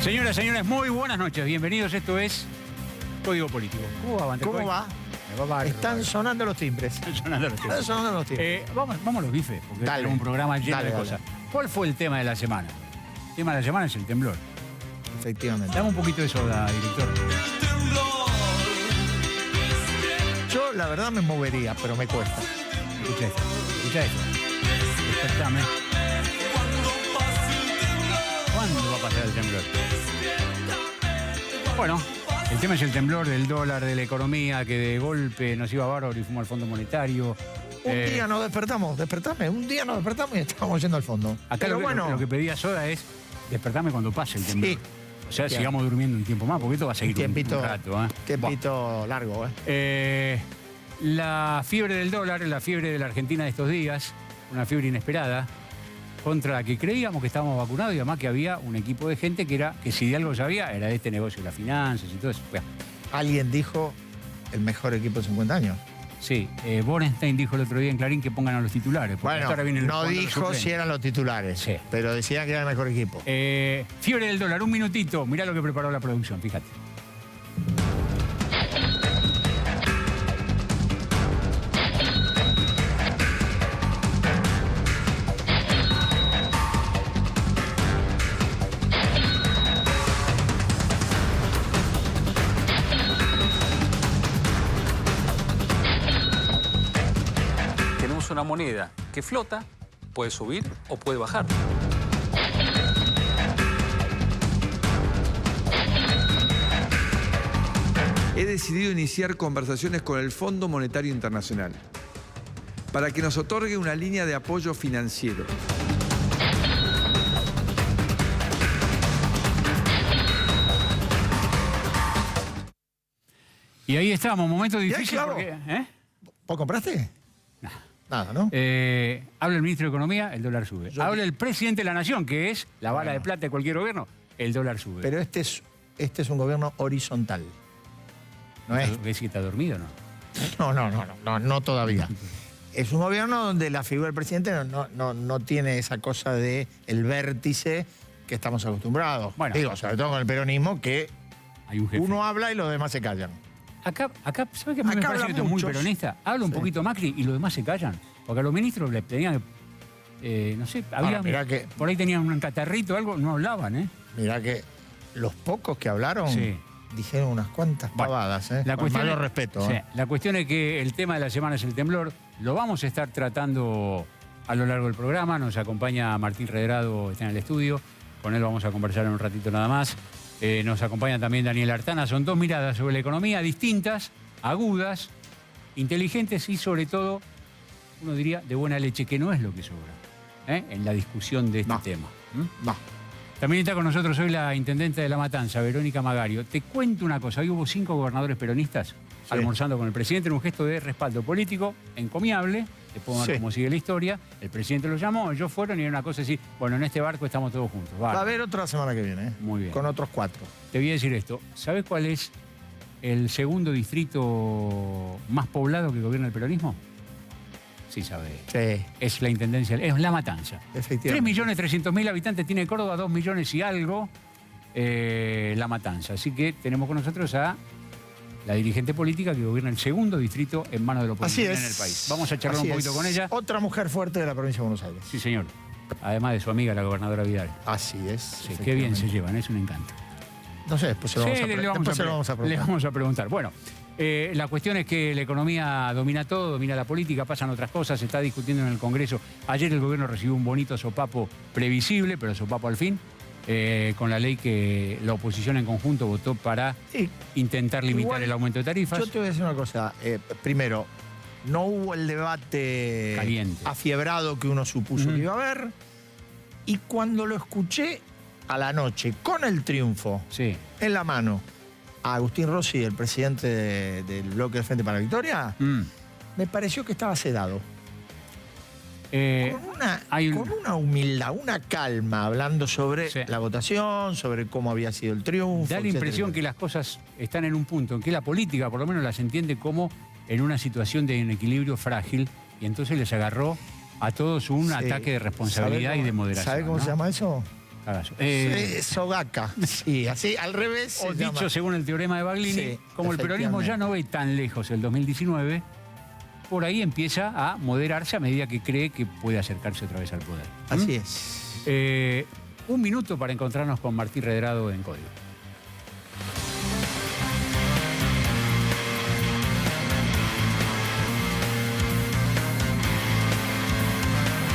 Señoras, señores, muy buenas noches. Bienvenidos. Esto es Código Político. ¿Cómo va, Bantecoy? ¿Cómo va? Están sonando los timbres. Están sonando los timbres. Están sonando los timbres. Vamos a los bifes, porque Dale. tenemos un programa lleno Dale, de dale. cosas. ¿Cuál fue el tema de la semana? El tema de la semana es el temblor. Efectivamente. Dame un poquito de soda, director. Yo, la verdad, me movería, pero me cuesta. Escucha esto. Escucha esto. Despertame. ¿Cuándo va a pasar el temblor? Bueno, el tema es el temblor del dólar, de la economía, que de golpe nos iba bárbaro y fuimos al Fondo Monetario. Un día nos despertamos, un día nos despertamos y estábamos yendo al fondo. Acá pero lo que pedía Soda es despertarme cuando pase el temblor. Sí. O sea, Bien. sigamos durmiendo un tiempo más, porque esto va a seguir un rato. Tiempito largo, ¿eh? La fiebre del dólar, la fiebre de la Argentina de estos días, una fiebre inesperada, contra la que creíamos que estábamos vacunados y además que había un equipo de gente que si de algo sabía, era de este negocio de las finanzas y todo eso. Bueno, Alguien dijo el mejor equipo de 50 años. sí, Borenstein dijo el otro día en Clarín que pongan a los titulares. porque Bueno, ahora viene el no cuadro de dijo suplentes. si eran los titulares, Sí. pero decían que era el mejor equipo. Fiebre del dólar, un minutito. Mirá lo que preparó la producción, fíjate. Tenemos una moneda que flota, puede subir o puede bajar. He decidido iniciar conversaciones con el Fondo Monetario Internacional para que nos otorgue una línea de apoyo financiero. Y ahí estamos, momento difícil claro. porque... ¿Vos compraste? Nada, ¿no? Habla el ministro de Economía, el dólar sube. Yo- Habla el presidente de la Nación, que es la bala de plata de cualquier gobierno, el dólar sube. Pero este es un gobierno horizontal. No es. ¿Ves que está dormido o no? No todavía. Es un gobierno donde la figura del presidente no tiene esa cosa de el vértice que estamos acostumbrados. Bueno. Digo, sobre todo con el peronismo, que Hay un jefe. uno habla y los demás se callan. Acá ¿sabes qué? A mí me Acá parece que hablan esto es muy muchos. peronista. Habla un Sí. poquito Macri y los demás se callan. Porque a los ministros les tenían que... no sé, había... mirá que- por ahí tenían un catarrito o algo, no hablaban, ¿eh? Mirá que los pocos que hablaron Sí. dijeron unas cuantas Bueno, pavadas, ¿eh? La Con cuestión mayor es- respeto. sí, ¿eh? la cuestión es que el tema de la semana es el temblor. Lo vamos a estar tratando a lo largo del programa. Nos acompaña Martín Redrado, está en el estudio. Con él vamos a conversar en un ratito nada más. Nos acompaña también Daniel Artana. Son dos miradas sobre la economía distintas, agudas, inteligentes y sobre todo, uno diría, de buena leche, que no es lo que sobra en la discusión de este No. tema. No. También está con nosotros hoy la intendente de La Matanza, Verónica Magario. Te cuento una cosa, hoy hubo 5 gobernadores peronistas almorzando con el presidente en un gesto de respaldo político encomiable. Después vamos a ver Sí. cómo sigue la historia. El presidente los llamó, ellos fueron y era una cosa así, bueno, en este barco estamos todos juntos. Va a Bárbaro. haber otra semana que viene, ¿eh? Muy bien. Con otros 4. Te voy a decir esto, ¿sabes cuál es el segundo distrito más poblado que gobierna el peronismo? Sí, sabes. Sí, Es la intendencia, es La Matanza. efectivamente. 3.300.000 habitantes tiene Córdoba, 2 millones y algo La Matanza. Así que tenemos con nosotros a la dirigente política que gobierna el segundo distrito en manos de la Así oposición es. en el país. Vamos a charlar Así un poquito es. con ella. Otra mujer fuerte de la provincia de Buenos Aires. Sí, señor. Además de su amiga, la gobernadora Vidal. Así es. Sí, qué bien se llevan, es un encanto. No sé, después se lo vamos a, Sí, después se lo vamos a le preguntar. vamos a preguntar. Bueno, la cuestión es que la economía domina todo, domina la política, pasan otras cosas, se está discutiendo en el Congreso. Ayer el gobierno recibió un bonito sopapo previsible, pero sopapo al fin, con la ley que la oposición en conjunto votó para Sí, intentar limitar Igual, el aumento de tarifas. yo te voy a decir una cosa. Primero, no hubo el debate Caliente. afiebrado que uno supuso Ujú. que iba a haber. Y cuando lo escuché a la noche, con el triunfo Sí, en la mano, a Agustín Rossi, el presidente del bloque de Frente para la Victoria, me pareció que estaba sedado. hay un- Con una humildad, una calma, hablando sobre Sí. la votación, sobre cómo había sido el triunfo. da la etcétera, impresión que etcétera. las cosas están en un punto en que la política, por lo menos, las entiende como en una situación de un equilibrio frágil y entonces les agarró a todos un Sí. ataque de responsabilidad ¿Sabe y de cómo- moderación. ¿Sabe cómo ¿no? se llama eso? Cagazo. Sogaca, sí, así, al revés. O dicho según el teorema de Baglini, Sí, como el peronismo ya no ve tan lejos el 2019, por ahí empieza a moderarse a medida que cree que puede acercarse otra vez al poder. Así es. Un minuto para encontrarnos con Martín Redrado en Código.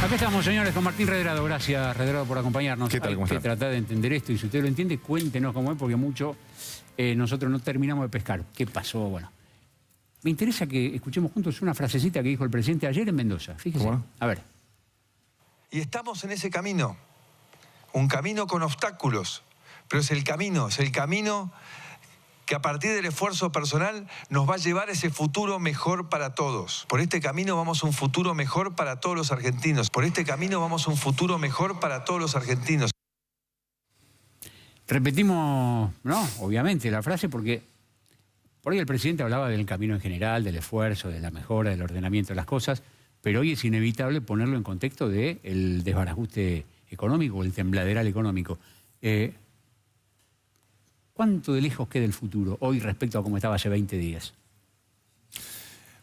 Acá estamos, señores, con Martín Redrado. Gracias, Redrado, por acompañarnos. ¿Qué tal? ¿Cómo Hay que están? tratar de entender esto y si usted lo entiende, cuéntenos cómo es, porque mucho nosotros no terminamos de pescar. ¿Qué pasó? Bueno, me interesa que escuchemos juntos una frasecita que dijo el presidente ayer en Mendoza. Fíjese. ¿Cómo no? A ver. Y estamos en ese camino, un camino con obstáculos, pero es el camino que a partir del esfuerzo personal nos va a llevar a ese futuro mejor para todos. Por este camino vamos a un futuro mejor para todos los argentinos. Por este camino vamos a un futuro mejor para todos los argentinos. Repetimos, no, obviamente, la frase porque por ahí el presidente hablaba del camino en general, del esfuerzo, de la mejora, del ordenamiento de las cosas, pero hoy es inevitable ponerlo en contexto del desbarajuste económico, el tembladeral económico. ¿Cuánto de lejos queda el futuro hoy respecto a cómo estaba hace 20 días?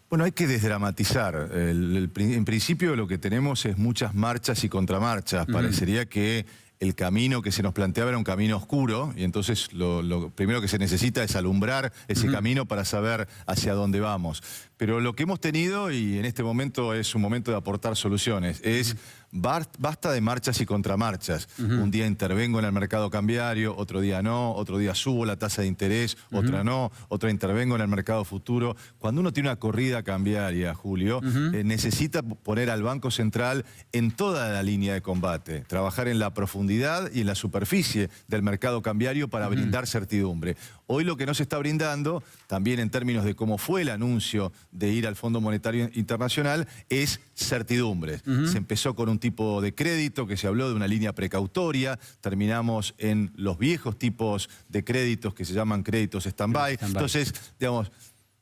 Bueno, hay que desdramatizar. En principio lo que tenemos es muchas marchas y contramarchas. Parecería que el camino que se nos planteaba era un camino oscuro y entonces lo primero que se necesita es alumbrar ese camino para saber hacia dónde vamos. Pero lo que hemos tenido, y en este momento es un momento de aportar soluciones, es basta de marchas y contramarchas. Un día intervengo en el mercado cambiario, otro día no, otro día subo la tasa de interés, otra no, otra intervengo en el mercado futuro. Cuando uno tiene una corrida cambiaria, Julio, necesita poner al Banco Central en toda la línea de combate, trabajar en la profundidad y en la superficie del mercado cambiario para brindar certidumbre. Hoy lo que no se está brindando, también en términos de cómo fue el anuncio de ir al Fondo Monetario Internacional, es certidumbres. Se empezó con un tipo de crédito que se habló de una línea precautoria, terminamos en los viejos tipos de créditos que se llaman créditos stand-by. Entonces, digamos,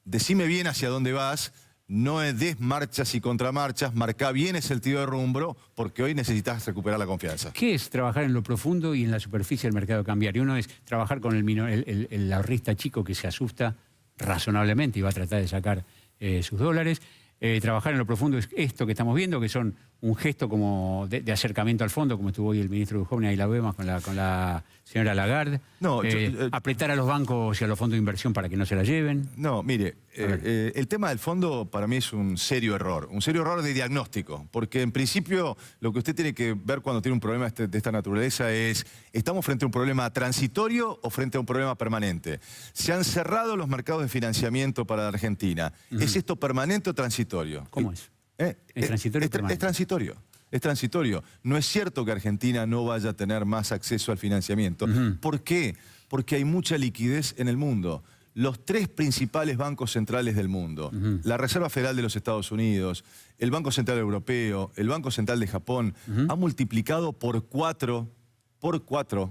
decime bien hacia dónde vas, no des marchas y contramarchas, marcá bien ese sentido de rumbo, porque hoy necesitas recuperar la confianza. ¿Qué es trabajar en lo profundo y en la superficie del mercado cambiario? Uno es trabajar con el ahorrista chico que se asusta razonablemente y va a tratar de sacar sus dólares. Trabajar en lo profundo es esto que estamos viendo, que son un gesto como de acercamiento al fondo, como estuvo hoy el ministro de Jóvenes, ahí la vemos con la señora Lagarde. No, apretar a los bancos y a los fondos de inversión para que no se la lleven. No, mire, el tema del fondo para mí es un serio error de diagnóstico, porque en principio lo que usted tiene que ver cuando tiene un problema de esta naturaleza es, ¿estamos frente a un problema transitorio o frente a un problema permanente? Se han cerrado los mercados de financiamiento para la Argentina. ¿Es esto permanente o transitorio? ¿Cómo es? ¿Es transitorio o permanente? Es transitorio. Es transitorio. No es cierto que Argentina no vaya a tener más acceso al financiamiento. ¿Por qué? Porque hay mucha liquidez en el mundo. Los tres principales bancos centrales del mundo, la Reserva Federal de los Estados Unidos, el Banco Central Europeo, el Banco Central de Japón, han multiplicado por cuatro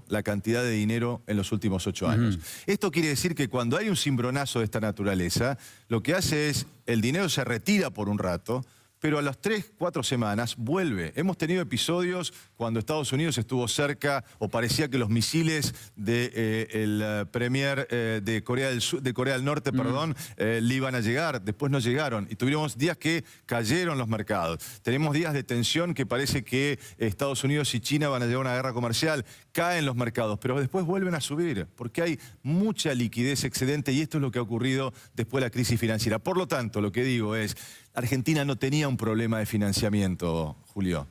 la cantidad de dinero en los últimos 8 años. Esto quiere decir que cuando hay un cimbronazo de esta naturaleza, lo que hace es, el dinero se retira por un rato, pero a las 3, 4 semanas vuelve. Hemos tenido episodios cuando Estados Unidos estuvo cerca o parecía que los misiles del premier de Corea del Norte, le iban a llegar, después no llegaron y tuvimos días que cayeron los mercados. Tenemos días de tensión que parece que Estados Unidos y China van a llegar a una guerra comercial, caen los mercados, pero después vuelven a subir porque hay mucha liquidez excedente y esto es lo que ha ocurrido después de la crisis financiera. Por lo tanto, lo que digo es, Argentina no tenía un problema de financiamiento, Julio.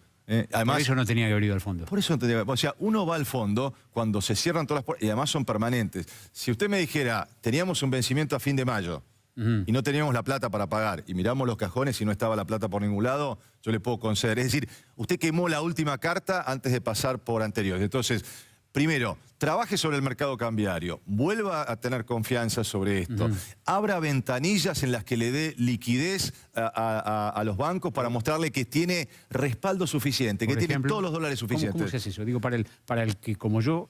Además, por eso no tenía que haber ido al fondo. Por eso no tenía que... O sea, uno va al fondo cuando se cierran todas las puertas y además son permanentes. Si usted me dijera, teníamos un vencimiento a fin de mayo y no teníamos la plata para pagar y miramos los cajones y no estaba la plata por ningún lado, yo le puedo conceder. Es decir, usted quemó la última carta antes de pasar por anteriores. Entonces, primero, trabaje sobre el mercado cambiario, vuelva a tener confianza sobre esto, abra ventanillas en las que le dé liquidez a los bancos para mostrarle que tiene respaldo suficiente, que tiene todos los dólares suficientes. ¿Cómo se hace eso? Digo, para el que como yo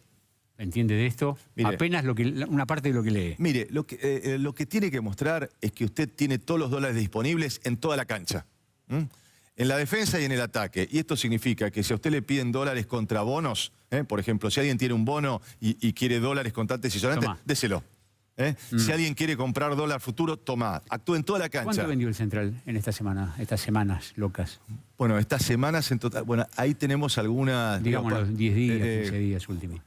entiende de esto, mire, apenas una parte de lo que lee. Mire, lo que tiene que mostrar es que usted tiene todos los dólares disponibles en toda la cancha. En la defensa y en el ataque. Y esto significa que si a usted le piden dólares contra bonos, Por ejemplo, si alguien tiene un bono y quiere dólares contantes y sonantes, Tomá. déselo. Si alguien quiere comprar dólar futuro, toma. Actúa en toda la cancha. ¿Cuánto vendió el Central en esta semana, estas semanas locas? Bueno, estas semanas en total... Bueno, ahí tenemos algunas... Digamos los 10 días, 15 días últimos.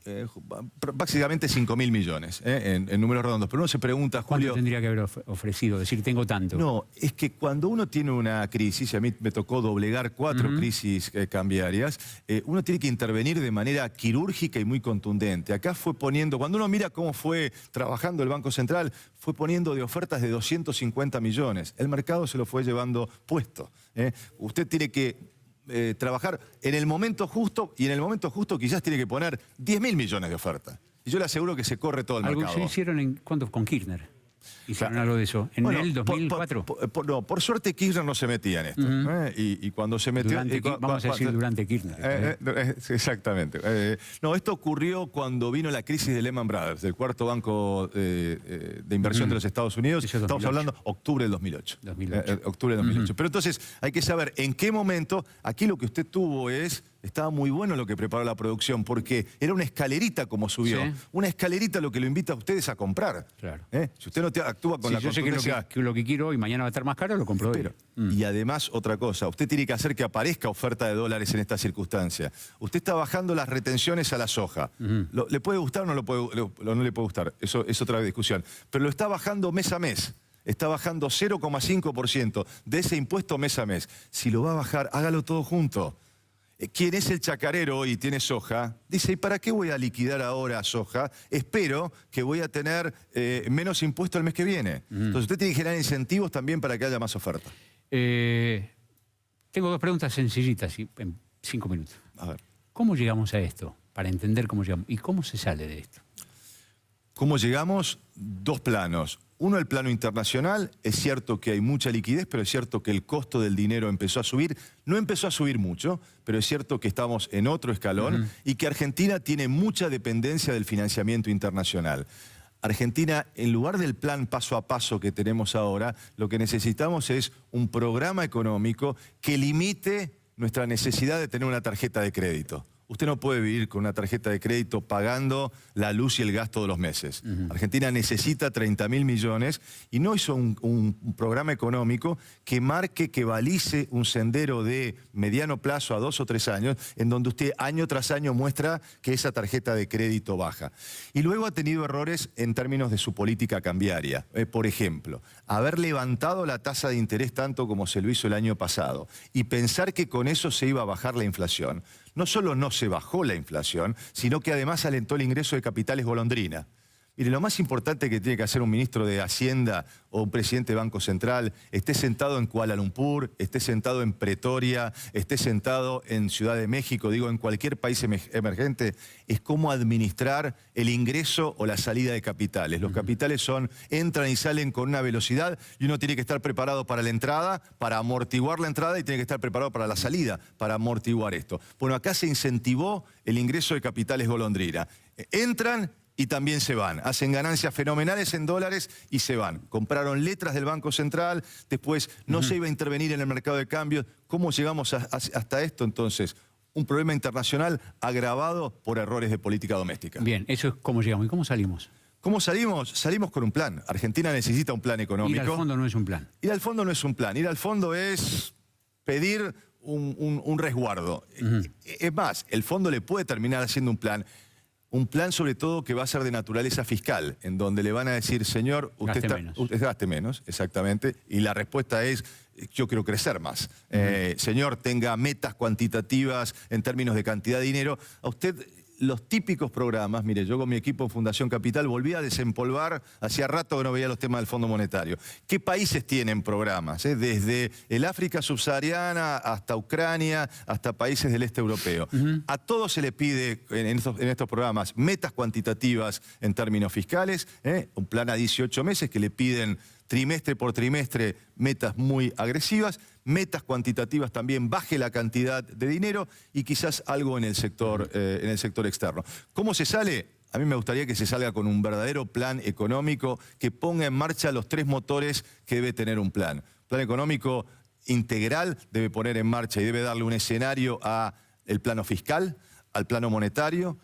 Básicamente 5.000 millones en números redondos. Pero uno se pregunta, ¿Cuánto Julio... tendría que haber ofrecido? Decir, tengo tanto. No, es que cuando uno tiene una crisis, y a mí me tocó doblegar 4 crisis cambiarias, uno tiene que intervenir de manera quirúrgica y muy contundente. Acá fue poniendo, cuando uno mira cómo fue trabajando el Banco Central, fue poniendo de ofertas de 250 millones. El mercado se lo fue llevando puesto. Usted tiene que trabajar en el momento justo, y en el momento justo quizás tiene que poner 10.000 millones de ofertas. Y yo le aseguro que se corre todo el Algo mercado. que hicieron con Kirchner. Hicieron Claro. algo de eso. En Bueno, el 2004. No, por suerte Kirchner no se metía en esto. Y cuando se metió... Vamos a decir durante Kirchner. Exactamente. No, esto ocurrió cuando vino la crisis de Lehman Brothers, del cuarto banco de inversión de los Estados Unidos. Eso es Estamos 2008. hablando octubre del 2008. 2008. Octubre del 2008. Pero entonces hay que saber en qué momento, aquí lo que usted tuvo es... Estaba muy bueno lo que preparó la producción, porque era una escalerita como subió. Sí. Una escalerita lo que lo invita a ustedes a comprar. Claro. Si usted no actúa con Si la yo sé contundencia... que lo que quiero y mañana va a estar más caro, lo compro hoy. Pero, y además, otra cosa, usted tiene que hacer que aparezca oferta de dólares en esta circunstancia. Usted está bajando las retenciones a la soja. ¿Le puede gustar o no le puede gustar? Eso es otra discusión. Pero lo está bajando mes a mes. Está bajando 0,5% de ese impuesto mes a mes. Si lo va a bajar, hágalo todo junto. Quien es el chacarero y tiene soja, dice, ¿y para qué voy a liquidar ahora soja? Espero que voy a tener menos impuesto el mes que viene. Entonces usted tiene que generar incentivos también para que haya más oferta. Tengo 2 preguntas sencillitas en 5 minutos. A ver. ¿Cómo llegamos a esto? Para entender cómo llegamos. ¿Y cómo se sale de esto? ¿Cómo llegamos? 2 planos. Uno, el plano internacional. Es cierto que hay mucha liquidez, pero es cierto que el costo del dinero empezó a subir. No empezó a subir mucho, pero es cierto que estamos en otro escalón y que Argentina tiene mucha dependencia del financiamiento internacional. Argentina, en lugar del plan paso a paso que tenemos ahora, lo que necesitamos es un programa económico que limite nuestra necesidad de tener una tarjeta de crédito. Usted no puede vivir con una tarjeta de crédito pagando la luz y el gas todos los meses. Argentina necesita 30.000 millones y no hizo un programa económico que marque, que balice un sendero de mediano plazo a 2 o 3 años, en donde usted año tras año muestra que esa tarjeta de crédito baja. Y luego ha tenido errores en términos de su política cambiaria. Por ejemplo, haber levantado la tasa de interés tanto como se lo hizo el año pasado y pensar que con eso se iba a bajar la inflación. No solo no se bajó la inflación, sino que además alentó el ingreso de capitales golondrina. Mire, lo más importante que tiene que hacer un ministro de Hacienda o un presidente de Banco Central, esté sentado en Kuala Lumpur, esté sentado en Pretoria, esté sentado en Ciudad de México, digo, en cualquier país emergente, es cómo administrar el ingreso o la salida de capitales. Los capitales entran y salen con una velocidad y uno tiene que estar preparado para la entrada, para amortiguar la entrada y tiene que estar preparado para la salida, para amortiguar esto. Bueno, acá se incentivó el ingreso de capitales golondrina. Entran y también se van. Hacen ganancias fenomenales en dólares y se van. Compraron letras del Banco Central, después no se iba a intervenir en el mercado de cambios. ¿Cómo llegamos hasta esto entonces? Un problema internacional agravado por errores de política doméstica. Bien, eso es cómo llegamos. ¿Y cómo salimos? ¿Cómo salimos? Salimos con un plan. Argentina necesita un plan económico. Ir al fondo no es un plan. Ir al fondo no es un plan. Ir al fondo es pedir un resguardo. Es más, el fondo le puede terminar haciendo un plan sobre todo que va a ser de naturaleza fiscal, en donde le van a decir, señor, usted gaste menos, exactamente, y la respuesta es, yo quiero crecer más. Señor, tenga metas cuantitativas en términos de cantidad de dinero. A usted, los típicos programas, mire, yo con mi equipo en Fundación Capital volví a desempolvar, hacía rato que no veía los temas del Fondo Monetario. ¿Qué países tienen programas? Desde el África subsahariana hasta Ucrania, hasta países del este europeo. A todos se le pide en estos programas metas cuantitativas en términos fiscales, un plan a 18 meses que le piden trimestre por trimestre metas muy agresivas, metas cuantitativas también, baje la cantidad de dinero y quizás algo en el sector externo. ¿Cómo se sale? A mí me gustaría que se salga con un verdadero plan económico que ponga en marcha los 3 motores que debe tener un plan. Plan económico integral debe poner en marcha y debe darle un escenario al plano fiscal, al plano monetario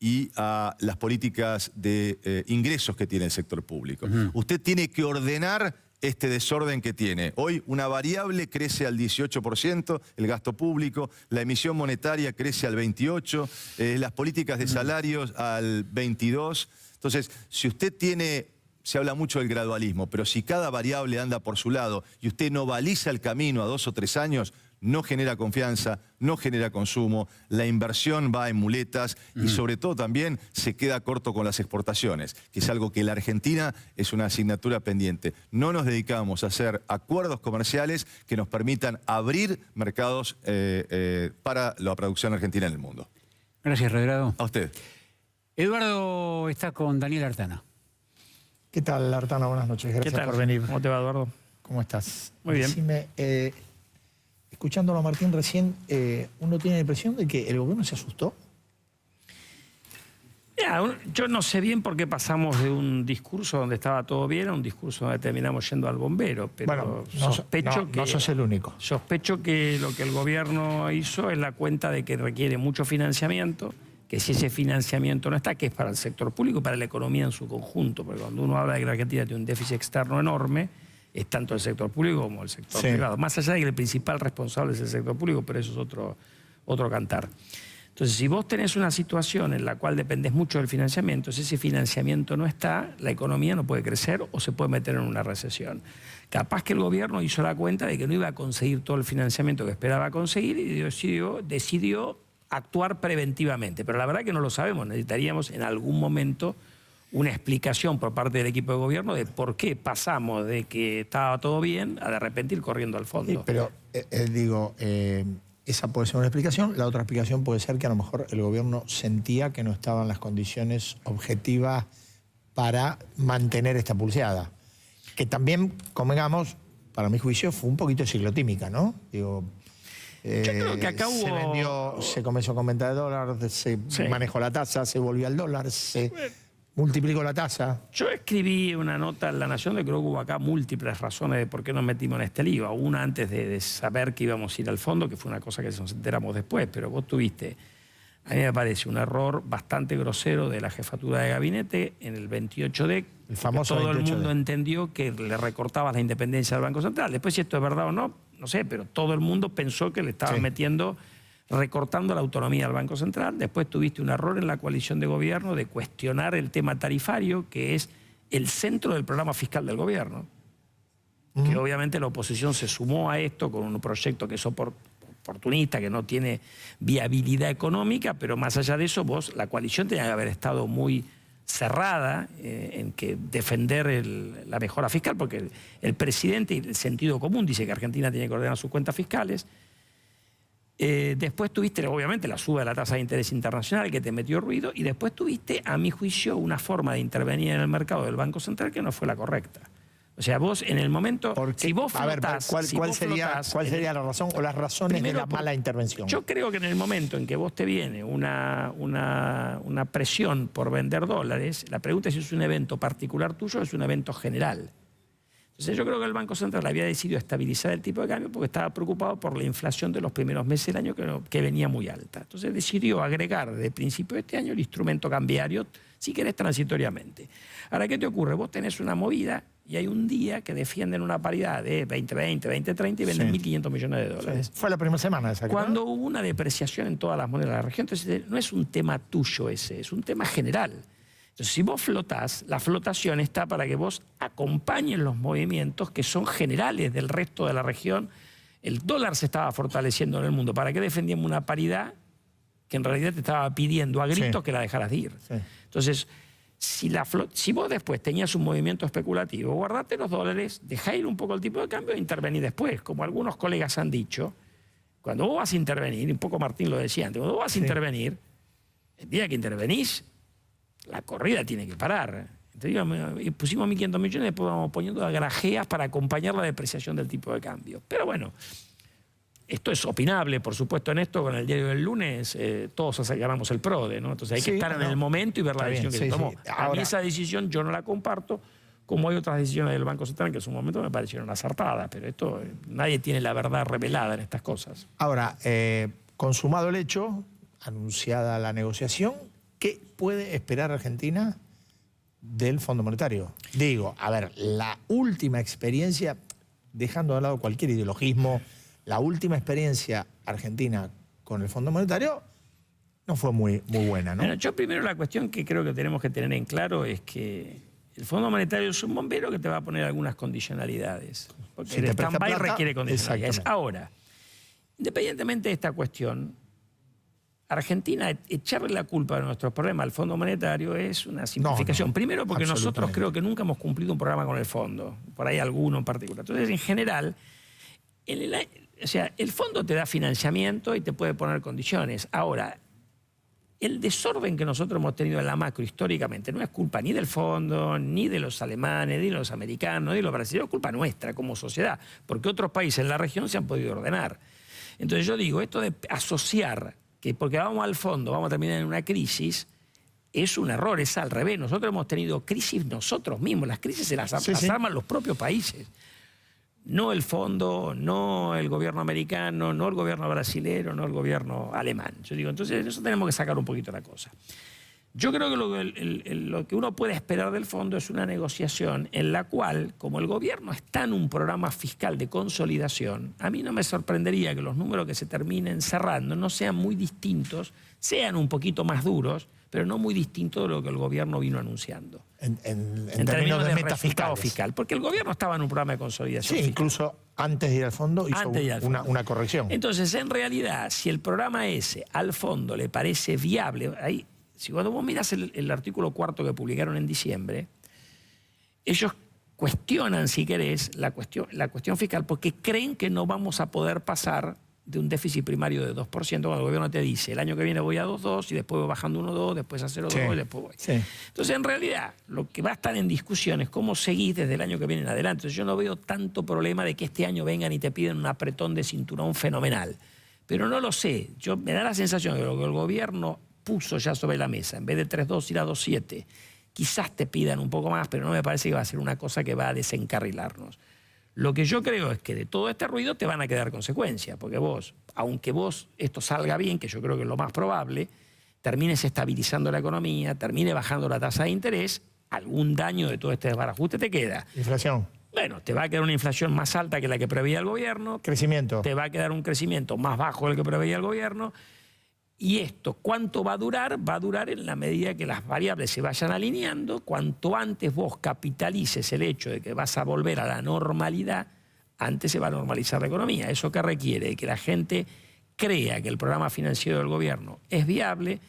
y a las políticas de ingresos que tiene el sector público. Usted tiene que ordenar este desorden que tiene. Hoy una variable crece al 18%, el gasto público, la emisión monetaria crece al 28%, las políticas de salarios al 22%. Entonces, si usted tiene, se habla mucho del gradualismo, pero si cada variable anda por su lado y usted no baliza el camino a 2 o 3 años, no genera confianza, no genera consumo, la inversión va en muletas y sobre todo también se queda corto con las exportaciones, que es algo que la Argentina es una asignatura pendiente. No nos dedicamos a hacer acuerdos comerciales que nos permitan abrir mercados para la producción argentina en el mundo. Gracias, Redrado. A usted. Eduardo está con Daniel Artana. ¿Qué tal, Artana? Buenas noches. Gracias por venir. ¿Cómo te va, Eduardo? ¿Cómo estás? Muy bien. Decime, escuchándolo a Martín recién, uno tiene la impresión de que el gobierno se asustó. Yo no sé bien por qué pasamos de un discurso donde estaba todo bien a un discurso donde terminamos yendo al bombero, pero bueno, no sos el único. Sospecho que lo que el gobierno hizo es la cuenta de que requiere mucho financiamiento, que si ese financiamiento no está, que es para el sector público y para la economía en su conjunto, porque cuando uno habla de que la Argentina tiene un déficit externo enorme, es tanto el sector público como el sector privado. Más allá de que el principal responsable es el sector público, pero eso es otro cantar. Entonces, si vos tenés una situación en la cual dependés mucho del financiamiento, si ese financiamiento no está, la economía no puede crecer o se puede meter en una recesión. Capaz que el gobierno hizo la cuenta de que no iba a conseguir todo el financiamiento que esperaba conseguir y decidió actuar preventivamente. Pero la verdad que no lo sabemos. Necesitaríamos en algún momento una explicación por parte del equipo de gobierno de por qué pasamos de que estaba todo bien a de repente ir corriendo al fondo. Sí, pero esa puede ser una explicación. La otra explicación puede ser que a lo mejor el gobierno sentía que no estaban las condiciones objetivas para mantener esta pulseada. Que también, convengamos, para mi juicio fue un poquito ciclotímica, ¿no? Digo, yo creo que acá se comenzó con venta de dólar, se manejó la tasa, se volvió al dólar, se multiplicó la tasa. Yo escribí una nota en La Nación de que creo que hubo acá múltiples razones de por qué nos metimos en este lío. Una antes de saber que íbamos a ir al fondo, que fue una cosa que nos enteramos después, pero vos tuviste, a mí me parece, un error bastante grosero de la jefatura de gabinete en el 28D. El famoso todo 28D. el mundo entendió que le recortabas la independencia del Banco Central. Después, si esto es verdad o no, no sé, pero todo el mundo pensó que le estaban metiendo, recortando la autonomía del Banco Central. Después tuviste un error en la coalición de gobierno de cuestionar el tema tarifario, que es el centro del programa fiscal del gobierno. Que obviamente la oposición se sumó a esto con un proyecto que es oportunista, que no tiene viabilidad económica, pero más allá de eso, la coalición tenía que haber estado muy cerrada en que defender la mejora fiscal, porque el presidente y el sentido común dice que Argentina tiene que ordenar sus cuentas fiscales. Después tuviste, obviamente, la suba de la tasa de interés internacional que te metió ruido, y después tuviste, a mi juicio, una forma de intervenir en el mercado del Banco Central que no fue la correcta. O sea, vos en el momento... Si vos flotás... ¿Cuál sería la razón o las razones de la mala intervención? Yo creo que en el momento en que vos te viene una presión por vender dólares, la pregunta es si es un evento particular tuyo o es un evento general. Entonces yo creo que el Banco Central había decidido estabilizar el tipo de cambio porque estaba preocupado por la inflación de los primeros meses del año que venía muy alta. Entonces decidió agregar desde el principio de este año el instrumento cambiario, si querés, transitoriamente. Ahora, ¿qué te ocurre? Vos tenés una movida y hay un día que defienden una paridad de 2020, 2030 y venden 1.500 millones de dólares. Fue la primera semana esa. Cuando hubo una depreciación en todas las monedas de la región. Entonces no es un tema tuyo ese, es un tema general. Entonces, si vos flotás, la flotación está para que vos acompañes los movimientos que son generales del resto de la región. El dólar se estaba fortaleciendo en el mundo. ¿Para qué defendíamos una paridad que en realidad te estaba pidiendo a gritos que la dejaras de ir? Entonces, si vos después tenías un movimiento especulativo, guardate los dólares, dejá ir un poco el tipo de cambio e intervení después. Como algunos colegas han dicho, cuando vos vas a intervenir, un poco Martín lo decía antes, cuando vos vas a intervenir, el día que intervenís, la corrida tiene que parar. Entonces, pusimos 1.500 millones, después vamos poniendo grajeas para acompañar la depreciación del tipo de cambio. Pero bueno, esto es opinable, por supuesto, en esto, con el diario del lunes, todos ganamos el PRODE, ¿no? Entonces hay que estar en el momento y ver la decisión que se tomó. A mí esa decisión yo no la comparto, como hay otras decisiones del Banco Central que en su momento me parecieron acertadas, pero esto, nadie tiene la verdad revelada en estas cosas. Ahora, consumado el hecho, anunciada la negociación. ¿Qué puede esperar Argentina del Fondo Monetario? Digo, a ver, la última experiencia, dejando de lado cualquier ideologismo, la última experiencia argentina con el Fondo Monetario no fue muy buena, ¿no? Bueno, yo primero la cuestión que creo que tenemos que tener en claro es que el Fondo Monetario es un bombero que te va a poner algunas condicionalidades. Porque Si el te presta stand-by plata, requiere condicionalidades. exactamente. Ahora, independientemente de esta cuestión, Argentina, echarle la culpa de nuestros problemas al Fondo Monetario es una simplificación. No, Primero porque nosotros absolutamente. creo que nunca hemos cumplido un programa con el Fondo, por ahí alguno en particular. Entonces, en general, el Fondo te da financiamiento y te puede poner condiciones. Ahora, el desorden que nosotros hemos tenido en la macro históricamente no es culpa ni del Fondo, ni de los alemanes, ni de los americanos, ni de los brasileños, es culpa nuestra como sociedad, porque otros países en la región se han podido ordenar. Entonces yo digo, esto de asociar que porque vamos al fondo vamos a terminar en una crisis, es un error, es al revés. Nosotros hemos tenido crisis nosotros mismos, las crisis se las arman los propios países. No el fondo, no el gobierno americano, no el gobierno brasilero, no el gobierno alemán. Yo digo, entonces eso tenemos que sacar un poquito la cosa. Yo creo que lo que uno puede esperar del fondo es una negociación en la cual, como el gobierno está en un programa fiscal de consolidación, a mí no me sorprendería que los números que se terminen cerrando no sean muy distintos, sean un poquito más duros, pero no muy distintos de lo que el gobierno vino anunciando. En términos de meta resultado fiscal, porque el gobierno estaba en un programa de consolidación Sí, fiscal. incluso antes de ir al fondo hizo una corrección. Entonces, en realidad, si el programa ese al fondo le parece viable, ahí, si cuando vos miras el artículo 4 que publicaron en diciembre, ellos cuestionan, si querés, la cuestión fiscal porque creen que no vamos a poder pasar de un déficit primario de 2%, cuando el gobierno te dice, el año que viene voy a 2,2 y después voy bajando 1,2, después a 0,2 y después voy. Sí. Entonces, en realidad, lo que va a estar en discusión es cómo seguís desde el año que viene en adelante. Entonces, yo no veo tanto problema de que este año vengan y te piden un apretón de cinturón fenomenal. Pero no lo sé. Me da la sensación de que lo que el gobierno puso ya sobre la mesa, en vez de 3,2 ir a 2,7, quizás te pidan un poco más, pero no me parece que va a ser una cosa que va a desencarrilarnos. Lo que yo creo es que de todo este ruido te van a quedar consecuencias, porque vos, aunque esto salga bien, que yo creo que es lo más probable, termines estabilizando la economía, termine bajando la tasa de interés, algún daño de todo este desbarajuste te queda. Inflación. Bueno, te va a quedar una inflación más alta que la que preveía el gobierno. Crecimiento. Te va a quedar un crecimiento más bajo del que preveía el gobierno. Y esto, ¿cuánto va a durar? Va a durar en la medida que las variables se vayan alineando. Cuanto antes vos capitalices el hecho de que vas a volver a la normalidad, antes se va a normalizar la economía. ¿Eso qué requiere? Que la gente crea que el programa financiero del gobierno es viable.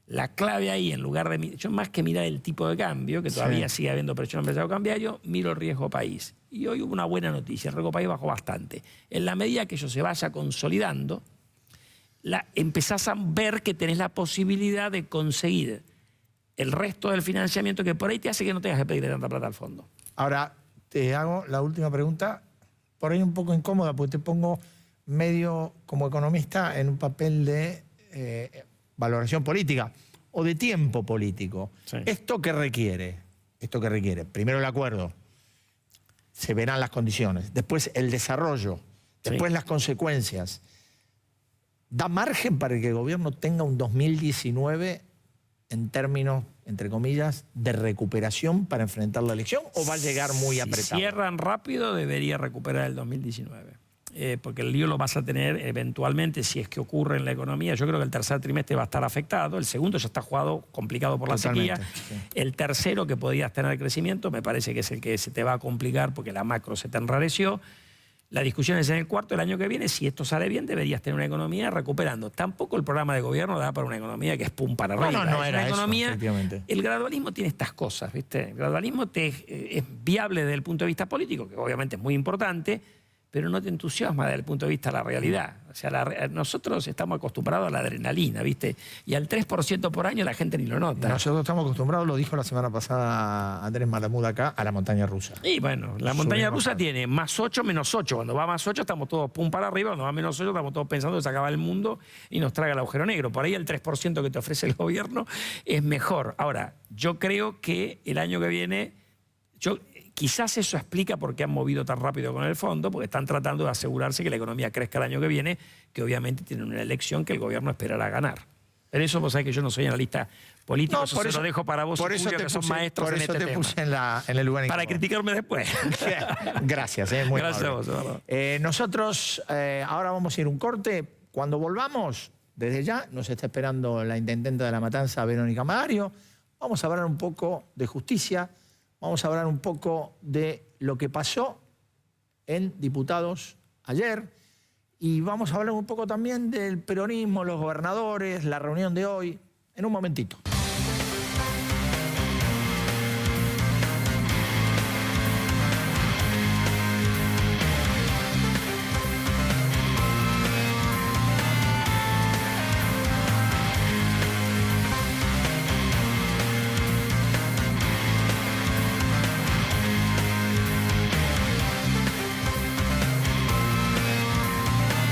La clave ahí, en lugar de... Yo más que mirar el tipo de cambio, que todavía sigue habiendo presión en el mercado cambiario, miro el riesgo país. Y hoy hubo una buena noticia, el riesgo país bajó bastante. En la medida que eso se vaya consolidando, empezás a ver que tenés la posibilidad de conseguir el resto del financiamiento que por ahí te hace que no tengas que pedirle tanta plata al fondo. Ahora, te hago la última pregunta, por ahí un poco incómoda, porque te pongo medio como economista en un papel de valoración política o de tiempo político. Sí. ¿Esto qué requiere? Primero el acuerdo, se verán las condiciones, después el desarrollo, después las consecuencias. ¿Da margen para que el gobierno tenga un 2019 en términos, entre comillas, de recuperación para enfrentar la elección o va a llegar muy apretado? Si cierran rápido, debería recuperar el 2019. Porque el lío lo vas a tener eventualmente si es que ocurre en la economía. Yo creo que el tercer trimestre va a estar afectado. El segundo ya está jugado, complicado por la sequía. Sí. El tercero, que podías tener crecimiento, me parece que es el que se te va a complicar porque la macro se te enrareció. La discusión es en el cuarto del año que viene. Si esto sale bien, deberías tener una economía recuperando. Tampoco el programa de gobierno da para una economía que es pum para arriba. No es era una economía, eso, efectivamente. el gradualismo tiene estas cosas, ¿viste? El gradualismo es viable desde el punto de vista político, que obviamente es muy importante, pero no te entusiasma desde el punto de vista de la realidad. O sea, nosotros estamos acostumbrados a la adrenalina, ¿viste? Y al 3% por año la gente ni lo nota. Nosotros estamos acostumbrados, lo dijo la semana pasada Andrés Malamud acá, a la montaña rusa. Y bueno, la montaña rusa tiene más 8, menos 8. Cuando va más 8 estamos todos pum para arriba, cuando va menos 8 estamos todos pensando que se acaba el mundo y nos traga el agujero negro. Por ahí el 3% que te ofrece el gobierno es mejor. Ahora, yo creo que el año que viene... Quizás eso explica por qué han movido tan rápido con el fondo, porque están tratando de asegurarse que la economía crezca el año que viene, que obviamente tienen una elección que el gobierno esperará ganar. En eso vos sabés que yo no soy analista político, No, eso por se eso- lo dejo para vos por y eso Julio, te que son puse, maestros por en eso este te tema. puse en el lugar Para incómodo. criticarme después. Gracias, muy Gracias a amable. vos, Eduardo. Nosotros ahora vamos a ir a un corte. Cuando volvamos, desde ya, nos está esperando la intendenta de La Matanza, Verónica Magario. Vamos a hablar un poco de justicia, vamos a hablar un poco de lo que pasó en Diputados ayer y vamos a hablar un poco también del peronismo, los gobernadores, la reunión de hoy, en un momentito.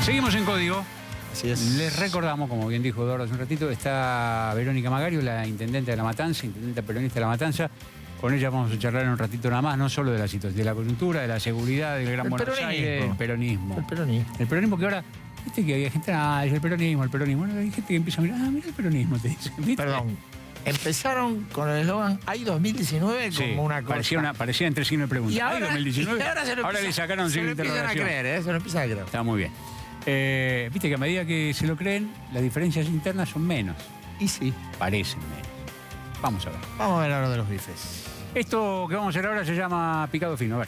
Seguimos en Código. Así es. Les recordamos, como bien dijo Eduardo hace un ratito, está Verónica Magario, la intendente de La Matanza, intendente peronista de La Matanza. Con ella vamos a charlar en un ratito nada más, no solo de la situación, de la coyuntura, de la seguridad, del Gran El Buenos peronismo. Aires, del peronismo. El peronismo. El peronismo que ahora, viste que hay gente, es el peronismo, el peronismo. Bueno, hay gente que empieza a mirar, mira el peronismo, te dice. ¿viste? Perdón. Empezaron con el eslogan "Hay 2019" Sí, como una cosa. parecía entre signo de pregunta. Y ¿Hay ahora, 2019? y ahora se lo Ahora empieza- le sacaron se signo lo de empiezan a interrogación. creer, se lo empiezan a creer. Está muy bien. Viste que a medida que se lo creen, las diferencias internas son menos. Y sí, Parecen menos. Vamos a ver. vamos a ver ahora de los bifes. Esto que vamos a hacer ahora se llama picado fino. A ver.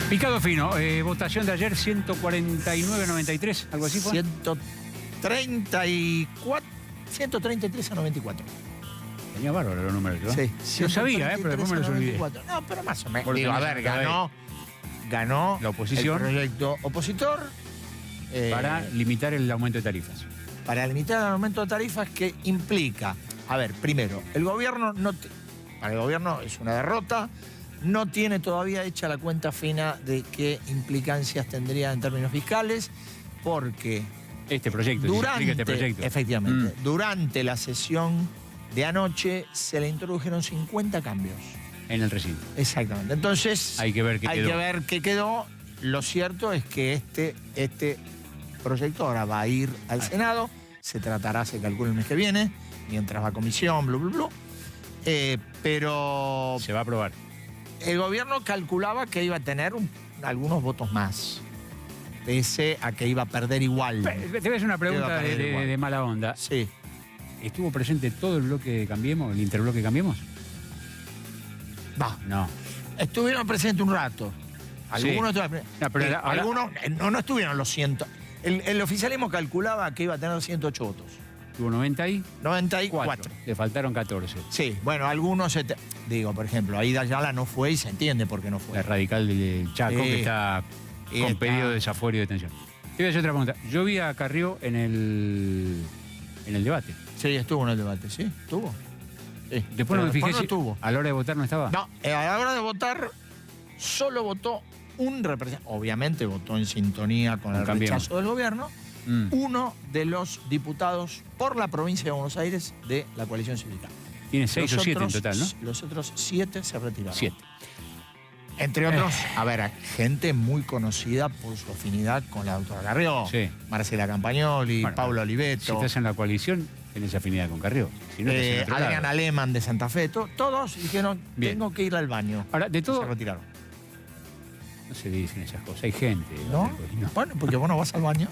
Picado fino, votación de ayer 149-93, algo así fue. 133 a 94. Tenía bárbaro los números, ¿no? Sí. Yo sabía, pero después me los olvidé. 94. No, pero más o menos. Por Digo, a tener ver, esa ganó La oposición. el proyecto opositor Para limitar el aumento de tarifas. para limitar el aumento de tarifas que implica, a ver, primero, el gobierno para el gobierno es una derrota, no tiene todavía hecha la cuenta fina de qué implicancias tendría en términos fiscales, porque Este proyecto, si se explica durante, este proyecto. efectivamente, durante la sesión de anoche se le introdujeron 50 cambios. En el recinto. Exactamente. Entonces, Hay que ver qué quedó. que ver qué quedó. Lo cierto es que este proyecto ahora va a ir al Senado, se tratará, se calcula el mes que viene, mientras va a comisión, blu, blu, blu. Pero Se va a aprobar. el gobierno calculaba que iba a tener algunos votos más, pese a que iba a perder igual. Te voy a hacer una pregunta Iba a perder igual. de mala onda. Sí. ¿Estuvo presente todo el bloque de Cambiemos, el interbloque Cambiemos? Va. No. Estuvieron presentes un rato. Algunos, Sí. No, pero ahora- algunos no estuvieron los 100. El oficialismo calculaba que iba a tener 108 votos. Tuvo 94. 94. Le faltaron 14. Sí, bueno, algunos... Digo, por ejemplo, Aida Ayala no fue y se entiende por qué no fue. La radical del Chaco, Sí. que está Y con está- pedido de desafuero y detención. Te voy a hacer otra pregunta. Yo vi a Carrió en el debate. Sí, estuvo en el debate, sí, estuvo. Sí. Después no me fijé no si estuvo. a la hora de votar no estaba. No, a la hora de votar solo votó un representante. Obviamente votó en sintonía con el Cambiemos. rechazo del gobierno. Mm. Uno de los diputados por la provincia de Buenos Aires de la coalición sindical. Tiene 6 o Los 7 en otros- total, ¿no? Los otros 7 se retiraron. 7. Entre otros, a ver, gente muy conocida por su afinidad con la doctora Carrió. Sí. Marcela Campagnoli, Bueno, Paula Si Oliveto, estás en la coalición, tenés afinidad con Carrió. Si no, estás en otro lado. Adriana Lehmann de Santa Fe. Todos dijeron, Bien. tengo que ir al baño. Ahora, de Se todo, retiraron. no se dicen esas cosas. Hay gente. ¿No? No, Bueno, porque vos no vas al baño.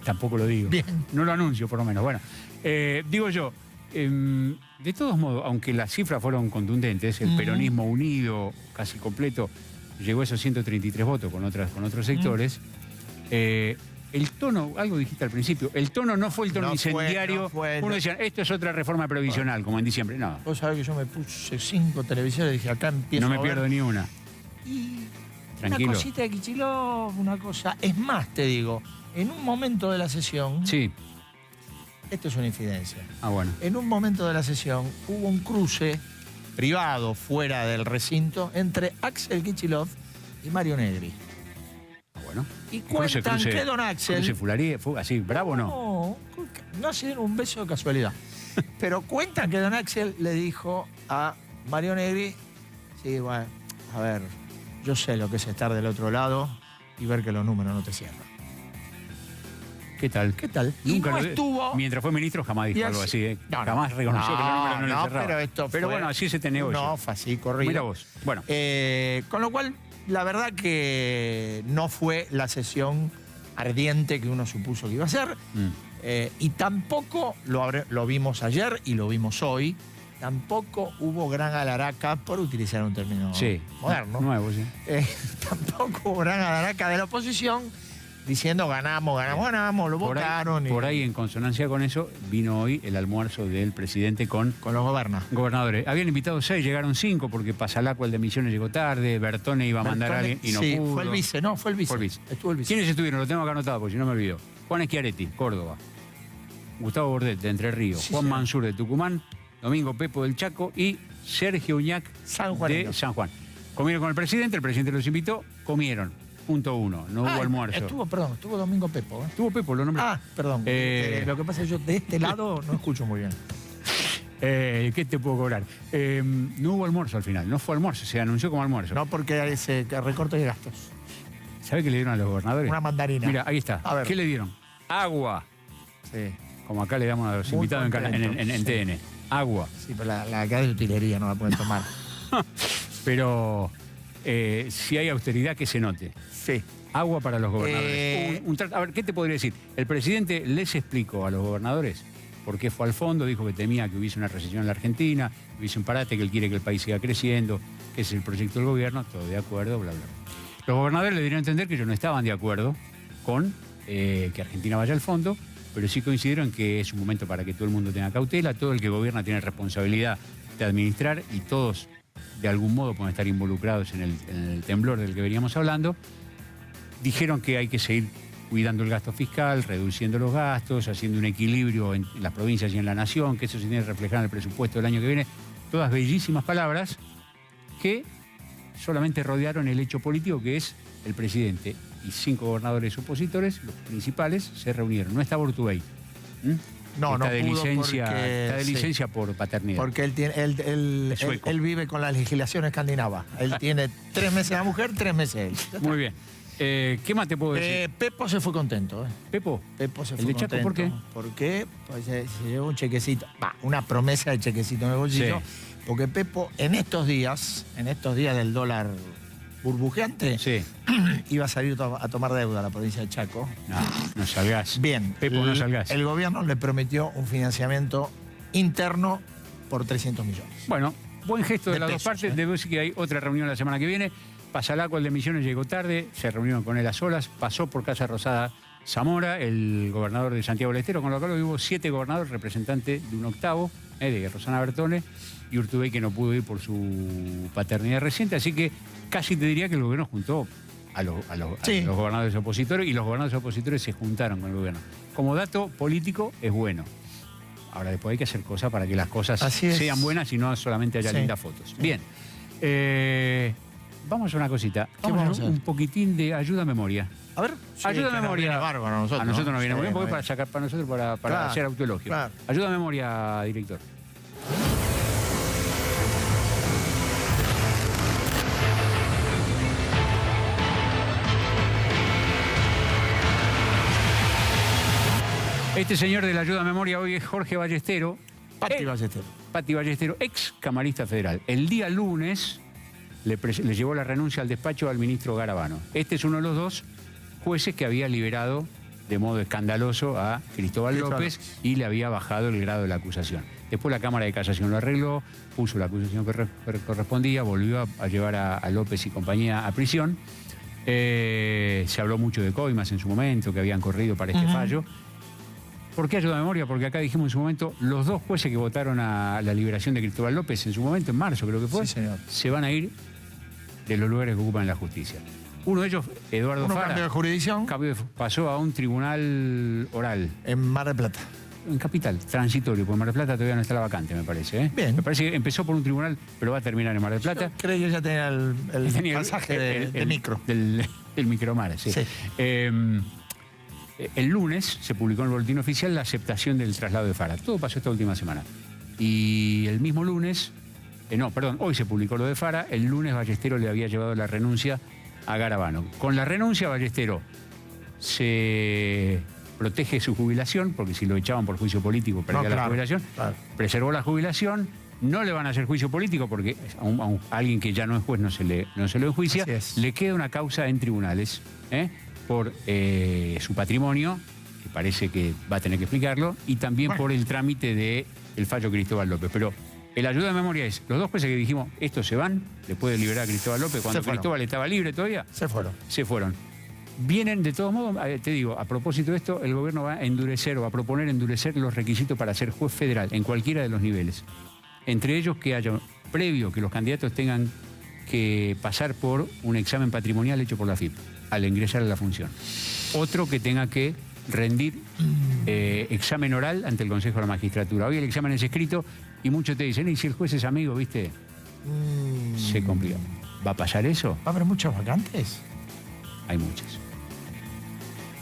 tampoco lo digo. Bien. No lo anuncio, por lo menos. Bueno, digo yo, de todos modos, aunque las cifras fueron contundentes, el peronismo unido, casi completo, llegó a esos 133 votos con otros sectores. El tono, algo dijiste al principio, el tono no fue el tono No fue, incendiario. no fue. Uno decía, esto es otra reforma previsional, como en diciembre. No, Vos sabés que yo me puse 5 televisores y dije, acá empiezo no me a ver. pierdo ni una. Y Tranquilo. una cosita de Kicillof, una cosa. Es más, te digo, en un momento de la sesión, Sí. esto es una infidencia. Ah, bueno. En un momento de la sesión hubo un cruce privado fuera del recinto entre Axel Kicillof y Mario Negri. Bueno. Y cuentan que don Axel... Cruce Fularí, fue así, bravo o no. No se dieron un beso de casualidad. Pero cuentan que don Axel le dijo a Mario Negri, sí, bueno, a ver, yo sé lo que es estar del otro lado y ver que los números no te cierran. ¿Qué tal? ¿Qué tal? Nunca y no lo- estuvo... Mientras fue ministro jamás dijo Y algo así- así. ¿Eh? No, no. Jamás reconoció que los números no le cerraban. pero esto Pero fue- bueno, así se te negocia. No, fue así, corrido. Mira vos. Bueno, Con lo cual, la verdad que no fue la sesión ardiente que uno supuso que iba a ser. Y tampoco lo vimos ayer y lo vimos hoy. Tampoco hubo gran alaraca, por utilizar un término sí. moderno. Nuevo, sí. Tampoco hubo gran alaraca de la oposición diciendo ganamos, lo votaron. Por ahí, en consonancia con eso, vino hoy el almuerzo del presidente con los gobernadores. Habían invitado 6, llegaron 5 porque Pasalaco, el de Misiones, llegó tarde, Bertone iba a mandar a alguien y no pudo. Fue el vice, fue el vice. Estuvo el vice. ¿Quiénes estuvieron? Lo tengo acá anotado porque si no me olvido. Juan Schiaretti, Córdoba. Gustavo Bordet, de Entre Ríos. Sí, Juan sí. Mansur, de Tucumán. Domingo Pepo, del Chaco. Y Sergio Uñac, de San Juan. Comieron con el presidente los invitó, comieron. Punto 1, no hubo almuerzo. Estuvo Domingo Pepo. Estuvo Pepo, lo nombré. Perdón. Lo que pasa es que yo de este lado no escucho muy bien. ¿Qué te puedo cobrar? No hubo almuerzo al final, no fue almuerzo, se anunció como almuerzo. No, porque hay ese recorte de gastos. ¿Sabe qué le dieron a los gobernadores? Una mandarina. Mira, ahí está. A ver. ¿Qué le dieron? Agua. Sí. Como acá le damos a los Muy invitados contento, en TN. Agua. Sí, pero la acá de utilería no la pueden tomar. Pero si hay austeridad, que se note. Sí. Agua para los gobernadores. A ver, ¿qué te podría decir? El presidente les explicó a los gobernadores por qué fue al fondo, dijo que temía que hubiese una recesión en la Argentina, que hubiese un parate, que él quiere que el país siga creciendo, que ese es el proyecto del gobierno, todo de acuerdo, bla, bla. Los gobernadores le dieron a entender que ellos no estaban de acuerdo con que Argentina vaya al fondo, pero sí coincidieron que es un momento para que todo el mundo tenga cautela, todo el que gobierna tiene responsabilidad de administrar y todos de algún modo pueden estar involucrados en el temblor del que veníamos hablando. Dijeron que hay que seguir cuidando el gasto fiscal, reduciendo los gastos, haciendo un equilibrio en las provincias y en la nación, que eso se tiene que reflejar en el presupuesto del año que viene. Todas bellísimas palabras que solamente rodearon el hecho político, que es el presidente y 5 gobernadores opositores, los principales, se reunieron. No está Bortubey. No, está no de pudo licencia, porque, está de licencia por paternidad. Porque él vive con la legislación escandinava. Él tiene 3 meses la mujer, 3 meses él. Muy bien. ¿Qué más te puedo decir? Pepo se fue contento. ¿Pepo? Pepo se ¿El fue de Chaco, contento. por qué? Porque pues, se llevó un chequecito, una promesa de chequecito en el bolsillo. Sí. Porque Pepo en estos días del dólar burbujeante, Sí. iba a salir a tomar deuda a la provincia de Chaco. No salgas. Bien, Pepo, no salgas. el gobierno le prometió un financiamiento interno por 300 millones. Bueno, buen gesto de, De las pesos, dos partes. Debo decir que hay otra reunión la semana que viene. Pasalaco, el de Misiones, llegó tarde. Se reunieron con él a solas. Pasó por Casa Rosada Zamora, el gobernador de Santiago del Estero, con lo cual hubo 7 gobernadores, representantes de un octavo, de Rosana Bertone, y Urtubey, que no pudo ir por su paternidad reciente. Así que casi te diría que el gobierno juntó a los gobernadores opositores, y los gobernadores opositores se juntaron con el gobierno. Como dato político es bueno. Ahora después hay que hacer cosas para que las cosas sean buenas y no solamente haya lindas fotos. Bien. Vamos a una cosita. Vamos a hacer un poquitín de ayuda a memoria. A ver, ayuda a memoria. Bárbaro a nosotros. A nosotros nos viene muy bien porque bien. para sacar para nosotros para Claro, hacer autoelogio. claro. Ayuda a memoria, director. Este señor de la ayuda a memoria hoy es Jorge Ballestero. Pati Ballestero. Pati Ballestero, ex camarista federal. El día lunes le llevó la renuncia al despacho al ministro Garabano. Este es uno de los 2 jueces que había liberado de modo escandaloso a Cristóbal López y le había bajado el grado de la acusación. Después la Cámara de Casación lo arregló, puso la acusación que correspondía, volvió a llevar a López y compañía a prisión. Se habló mucho de coimas en su momento, que habían corrido para este fallo. ¿Por qué ayuda a memoria? Porque acá dijimos en su momento, los 2 jueces que votaron a la liberación de Cristóbal López en su momento, en marzo creo que fue, Sí, señor. se van a ir de los lugares que ocupan en la justicia. Uno de ellos, Eduardo Fara, cambió de jurisdicción pasó a un tribunal oral. en Mar del Plata. en Capital, transitorio, porque Mar del Plata todavía no está la vacante, me parece. ¿eh? Bien. Me parece que empezó por un tribunal, pero va a terminar en Mar del Plata. Creo que ya tenía el Tenía pasaje de micro. Del micromar, sí. Sí. El lunes se publicó en el boletín oficial la aceptación del traslado de Fara. Todo pasó esta última semana. Y el mismo lunes, hoy se publicó lo de Fara, el lunes Ballesteros le había llevado la renuncia a Garabano. Con la renuncia Ballesteros se protege su jubilación, porque si lo echaban por juicio político perdía la jubilación, preservó la jubilación, no le van a hacer juicio político porque a alguien que ya no es juez no se lo enjuicia, le queda una causa en tribunales por su patrimonio, que parece que va a tener que explicarlo, y también por el trámite del fallo Cristóbal López. Pero el ayuda de memoria es, los dos jueces que dijimos, estos se van, después de liberar a Cristóbal López, cuando Cristóbal estaba libre todavía, se fueron. Vienen, de todos modos, te digo, a propósito de esto, el gobierno va a endurecer o va a proponer endurecer los requisitos para ser juez federal en cualquiera de los niveles. Entre ellos que haya, previo que los candidatos tengan que pasar por un examen patrimonial hecho por la FIP al ingresar a la función. Otro que tenga que rendir examen oral ante el Consejo de la Magistratura. Hoy el examen es escrito y muchos te dicen, ¿y si el juez es amigo, viste? Se complica. ¿Va a pasar eso? ¿Va a haber muchas vacantes? Hay muchas.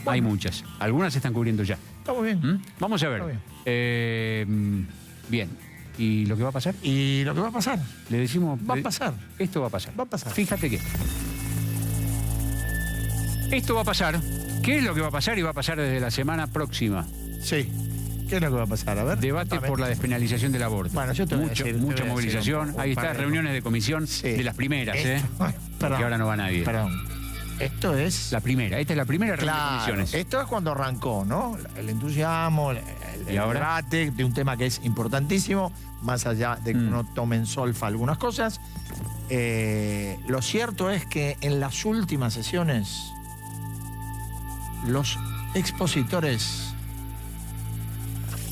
Hay muchas. Algunas se están cubriendo ya. Estamos bien. Vamos a ver. Bien. ¿Y lo que va a pasar? ¿Y lo que va a pasar? Le decimos... Va a pasar. Esto va a pasar. Va a pasar. Fíjate que... Esto va a pasar. ¿Qué es lo que va a pasar? Y va a pasar desde la semana próxima. Sí. ¿Qué es lo que va a pasar? A ver. Debate por la despenalización del aborto. Bueno, yo te voy a decir, mucha te voy a decir movilización. Ahí está, reuniones de comisión de las primeras, porque ahora no va nadie. Perdón. Esto es... La primera. Esta es la primera reunión de comisiones. Esto es cuando arrancó, ¿no? El entusiasmo, el debate de un tema que es importantísimo, más allá de que uno tome en solfa algunas cosas. Lo cierto es que en las últimas sesiones los expositores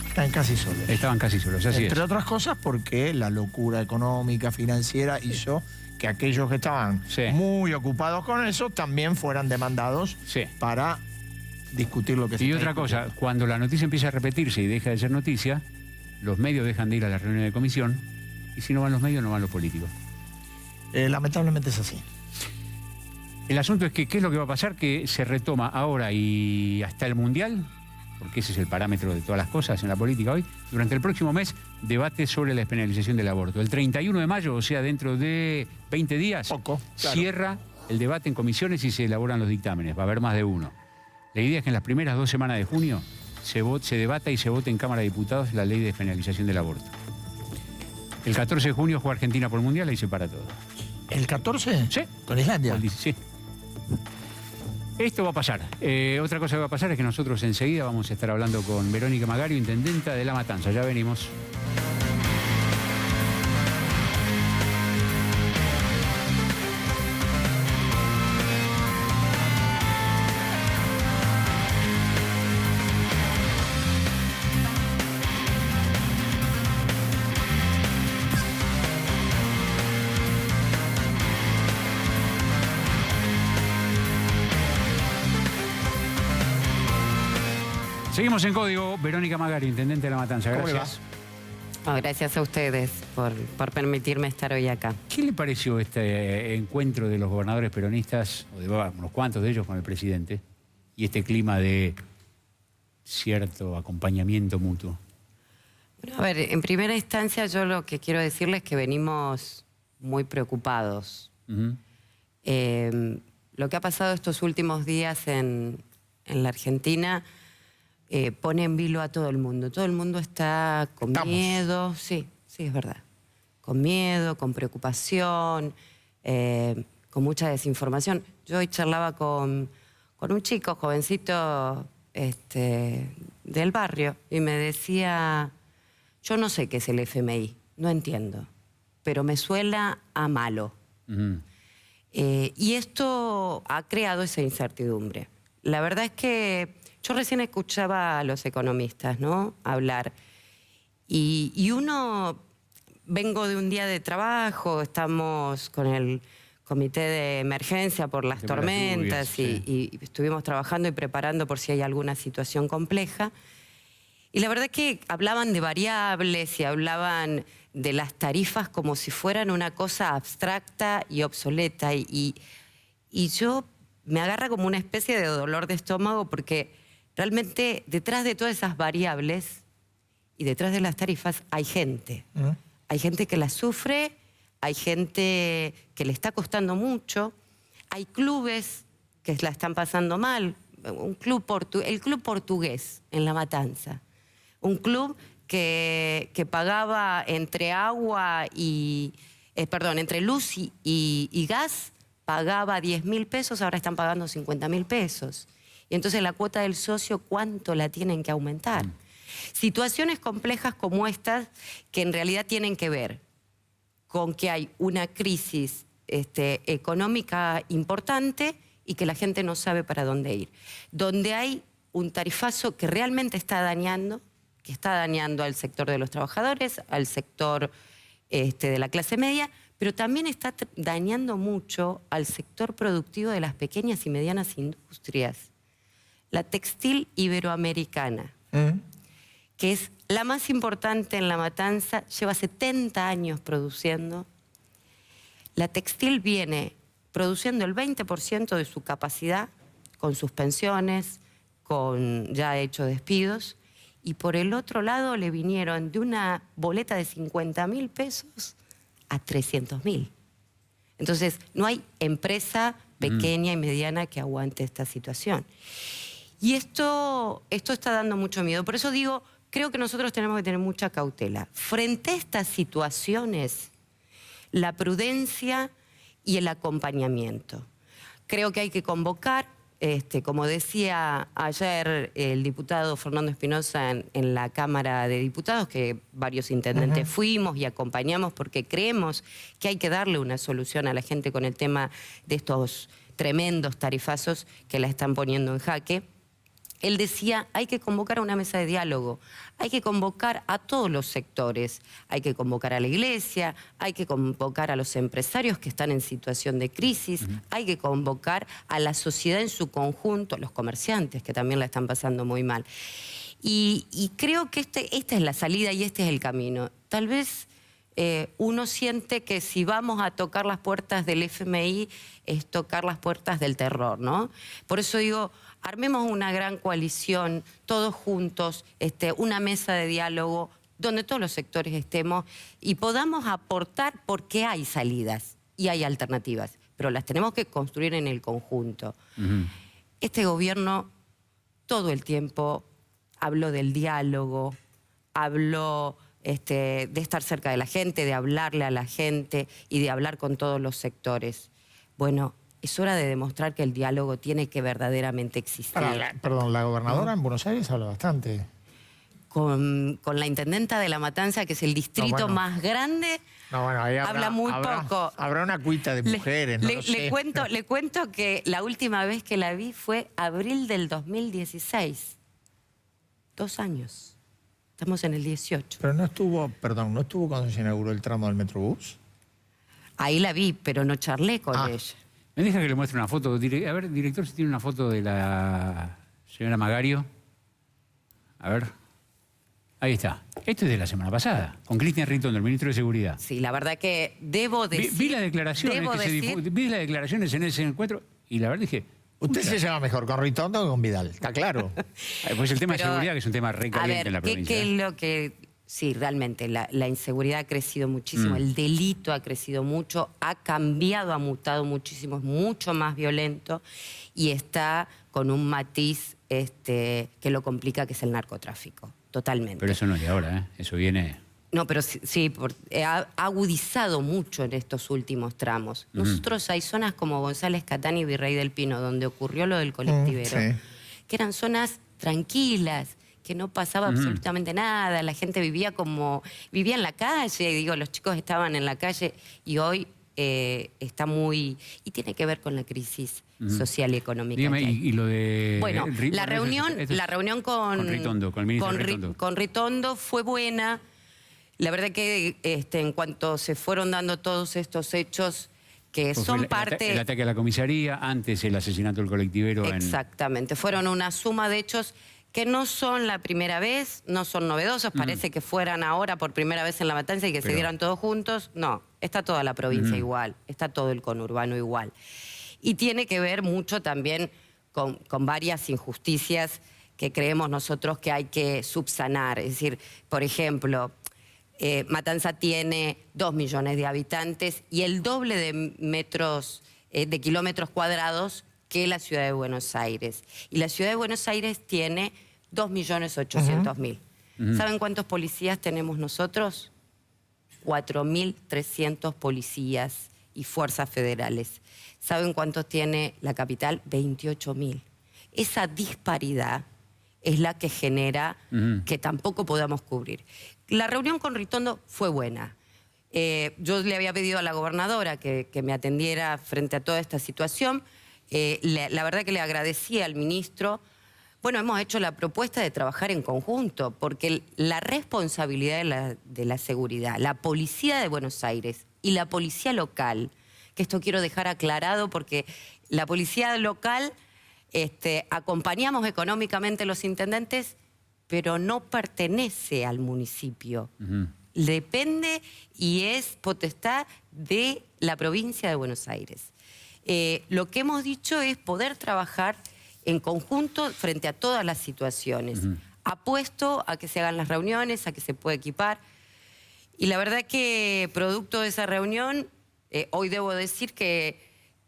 estaban casi solos. Estaban casi solos, así Entre otras cosas porque la locura económica, financiera hizo que aquellos que estaban muy ocupados con eso también fueran demandados para discutir lo que se Y otra cosa, cuando la noticia empieza a repetirse y deja de ser noticia, los medios dejan de ir a las reuniones de comisión y si no van los medios, no van los políticos. Lamentablemente es así. El asunto es que, ¿qué es lo que va a pasar? Que se retoma ahora y hasta el Mundial, porque ese es el parámetro de todas las cosas en la política hoy, durante el próximo mes, debate sobre la despenalización del aborto. El 31 de mayo, o sea, dentro de 20 días, cierra el debate en comisiones y se elaboran los dictámenes. Va a haber más de uno. La idea es que en las primeras 2 semanas de junio se debata y se vote en Cámara de Diputados la ley de despenalización del aborto. El 14 de junio juega Argentina por el Mundial y se para todo. ¿El 14? Sí. ¿Con Islandia? Sí. Esto va a pasar. Otra cosa que va a pasar es que nosotros enseguida vamos a estar hablando con Verónica Magario, intendenta de La Matanza. Ya venimos. Seguimos en Código. Verónica Magario, intendente de La Matanza. Gracias. Gracias a ustedes por permitirme estar hoy acá. ¿Qué le pareció este encuentro de los gobernadores peronistas, o de unos cuantos de ellos con el presidente, y este clima de cierto acompañamiento mutuo? Bueno, a ver, en primera instancia yo lo que quiero decirles es que venimos muy preocupados. Lo que ha pasado estos últimos días en la Argentina pone en vilo a todo el mundo. Todo el mundo está con miedo. Sí, es verdad. Con miedo, con preocupación, con mucha desinformación. Yo hoy charlaba con un chico jovencito del barrio y me decía, yo no sé qué es el FMI, no entiendo, pero me suena a malo. Y esto ha creado esa incertidumbre. La verdad es que yo recién escuchaba a los economistas, ¿no?, hablar. Y uno, vengo de un día de trabajo, estamos con el comité de emergencia por las tormentas y estuvimos trabajando y preparando por si hay alguna situación compleja. Y la verdad que hablaban de variables y hablaban de las tarifas como si fueran una cosa abstracta y obsoleta. Y yo me agarra como una especie de dolor de estómago porque realmente detrás de todas esas variables y detrás de las tarifas hay gente. Hay gente que las sufre, hay gente que le está costando mucho, hay clubes que la están pasando mal. El Club Portugués en La Matanza. Un club que pagaba entre entre luz y gas, pagaba 10.000 pesos, ahora están pagando 50.000 pesos. Y entonces la cuota del socio, ¿cuánto la tienen que aumentar? Situaciones complejas como estas que en realidad tienen que ver con que hay una crisis económica importante y que la gente no sabe para dónde ir. Donde hay un tarifazo que realmente está dañando al sector de los trabajadores, al sector de la clase media, pero también está dañando mucho al sector productivo de las pequeñas y medianas industrias. La textil iberoamericana, que es la más importante en La Matanza, lleva 70 años produciendo. La textil viene produciendo el 20% de su capacidad, con suspensiones, con ya hecho despidos, y por el otro lado le vinieron de una boleta de 50.000 pesos a 300.000. Entonces, no hay empresa pequeña y mediana que aguante esta situación. Y esto está dando mucho miedo. Por eso digo, creo que nosotros tenemos que tener mucha cautela. Frente a estas situaciones, la prudencia y el acompañamiento. Creo que hay que convocar, como decía ayer el diputado Fernando Espinosa en la Cámara de Diputados, que varios intendentes fuimos y acompañamos porque creemos que hay que darle una solución a la gente con el tema de estos tremendos tarifazos que la están poniendo en jaque. Él decía, hay que convocar a una mesa de diálogo, hay que convocar a todos los sectores, hay que convocar a la iglesia, hay que convocar a los empresarios que están en situación de crisis, hay que convocar a la sociedad en su conjunto, los comerciantes que también la están pasando muy mal. Y creo que esta es la salida y este es el camino. Tal vez uno siente que si vamos a tocar las puertas del FMI es tocar las puertas del terror, ¿no? Por eso digo, armemos una gran coalición, todos juntos, una mesa de diálogo donde todos los sectores estemos y podamos aportar porque hay salidas y hay alternativas, pero las tenemos que construir en el conjunto. Este gobierno todo el tiempo habló del diálogo, habló de estar cerca de la gente, de hablarle a la gente y de hablar con todos los sectores. Bueno, es hora de demostrar que el diálogo tiene que verdaderamente existir. La gobernadora en Buenos Aires habla bastante. Con la intendenta de La Matanza, que es el distrito más grande, ahí habla muy poco. Habrá una cuita de mujeres, Le cuento que la última vez que la vi fue abril del 2016. 2 años. Estamos en el 18. Pero no estuvo cuando se inauguró el tramo del Metrobús. Ahí la vi, pero no charlé con ella. Me deja que le muestre una foto. A ver, director, si tiene una foto de la señora Magario. A ver. Ahí está. Esto es de la semana pasada, con Cristian Ritondo, el ministro de Seguridad. Sí, la verdad que debo decir... Vi las declaraciones vi las declaraciones en ese encuentro y la verdad dije... Usted se lleva mejor con Ritondo que con Vidal, está claro. Pues el tema de seguridad, que es un tema re caliente en la provincia. ¿Qué es lo que...? Sí, realmente, la inseguridad ha crecido muchísimo, el delito ha crecido mucho, ha cambiado, ha mutado muchísimo, es mucho más violento y está con un matiz que lo complica, que es el narcotráfico, totalmente. Pero eso no es de ahora, ¿eh? Eso viene... No, pero sí, ha agudizado mucho en estos últimos tramos. Nosotros hay zonas como González Catán y Virrey del Pino, donde ocurrió lo del colectivero, que eran zonas tranquilas, que no pasaba absolutamente nada, la gente vivía en la calle, digo, los chicos estaban en la calle y hoy está muy... y tiene que ver con la crisis social y económica. Dígame, y lo de... Bueno, la reunión con Ritondo, con el ministro con Ritondo fue buena. La verdad que en cuanto se fueron dando todos estos hechos que pues son parte... El ataque a la comisaría, antes el asesinato del colectivero. Exactamente, fueron una suma de hechos que no son la primera vez, no son novedosos, parece que fueran ahora por primera vez en La Matanza y que se dieran todos juntos. No, está toda la provincia igual, está todo el conurbano igual. Y tiene que ver mucho también con varias injusticias que creemos nosotros que hay que subsanar. Es decir, por ejemplo, Matanza tiene 2 millones de habitantes y el doble de kilómetros cuadrados que la ciudad de Buenos Aires. Y la ciudad de Buenos Aires tiene 2.800.000. ¿Saben cuántos policías tenemos nosotros? 4.300 policías y fuerzas federales. ¿Saben cuántos tiene la capital? 28.000. Esa disparidad es la que genera que tampoco podamos cubrir. La reunión con Ritondo fue buena. Yo le había pedido a la gobernadora que me atendiera frente a toda esta situación. La verdad que le agradecía al ministro. Bueno, hemos hecho la propuesta de trabajar en conjunto, porque la responsabilidad de la seguridad, la policía de Buenos Aires y la policía local, que esto quiero dejar aclarado porque la policía local acompañamos económicamente a los intendentes, pero no pertenece al municipio. Depende y es potestad de la provincia de Buenos Aires. Lo que hemos dicho es poder trabajar en conjunto frente a todas las situaciones. Apuesto a que se hagan las reuniones, a que se pueda equipar. Y la verdad que producto de esa reunión, hoy debo decir que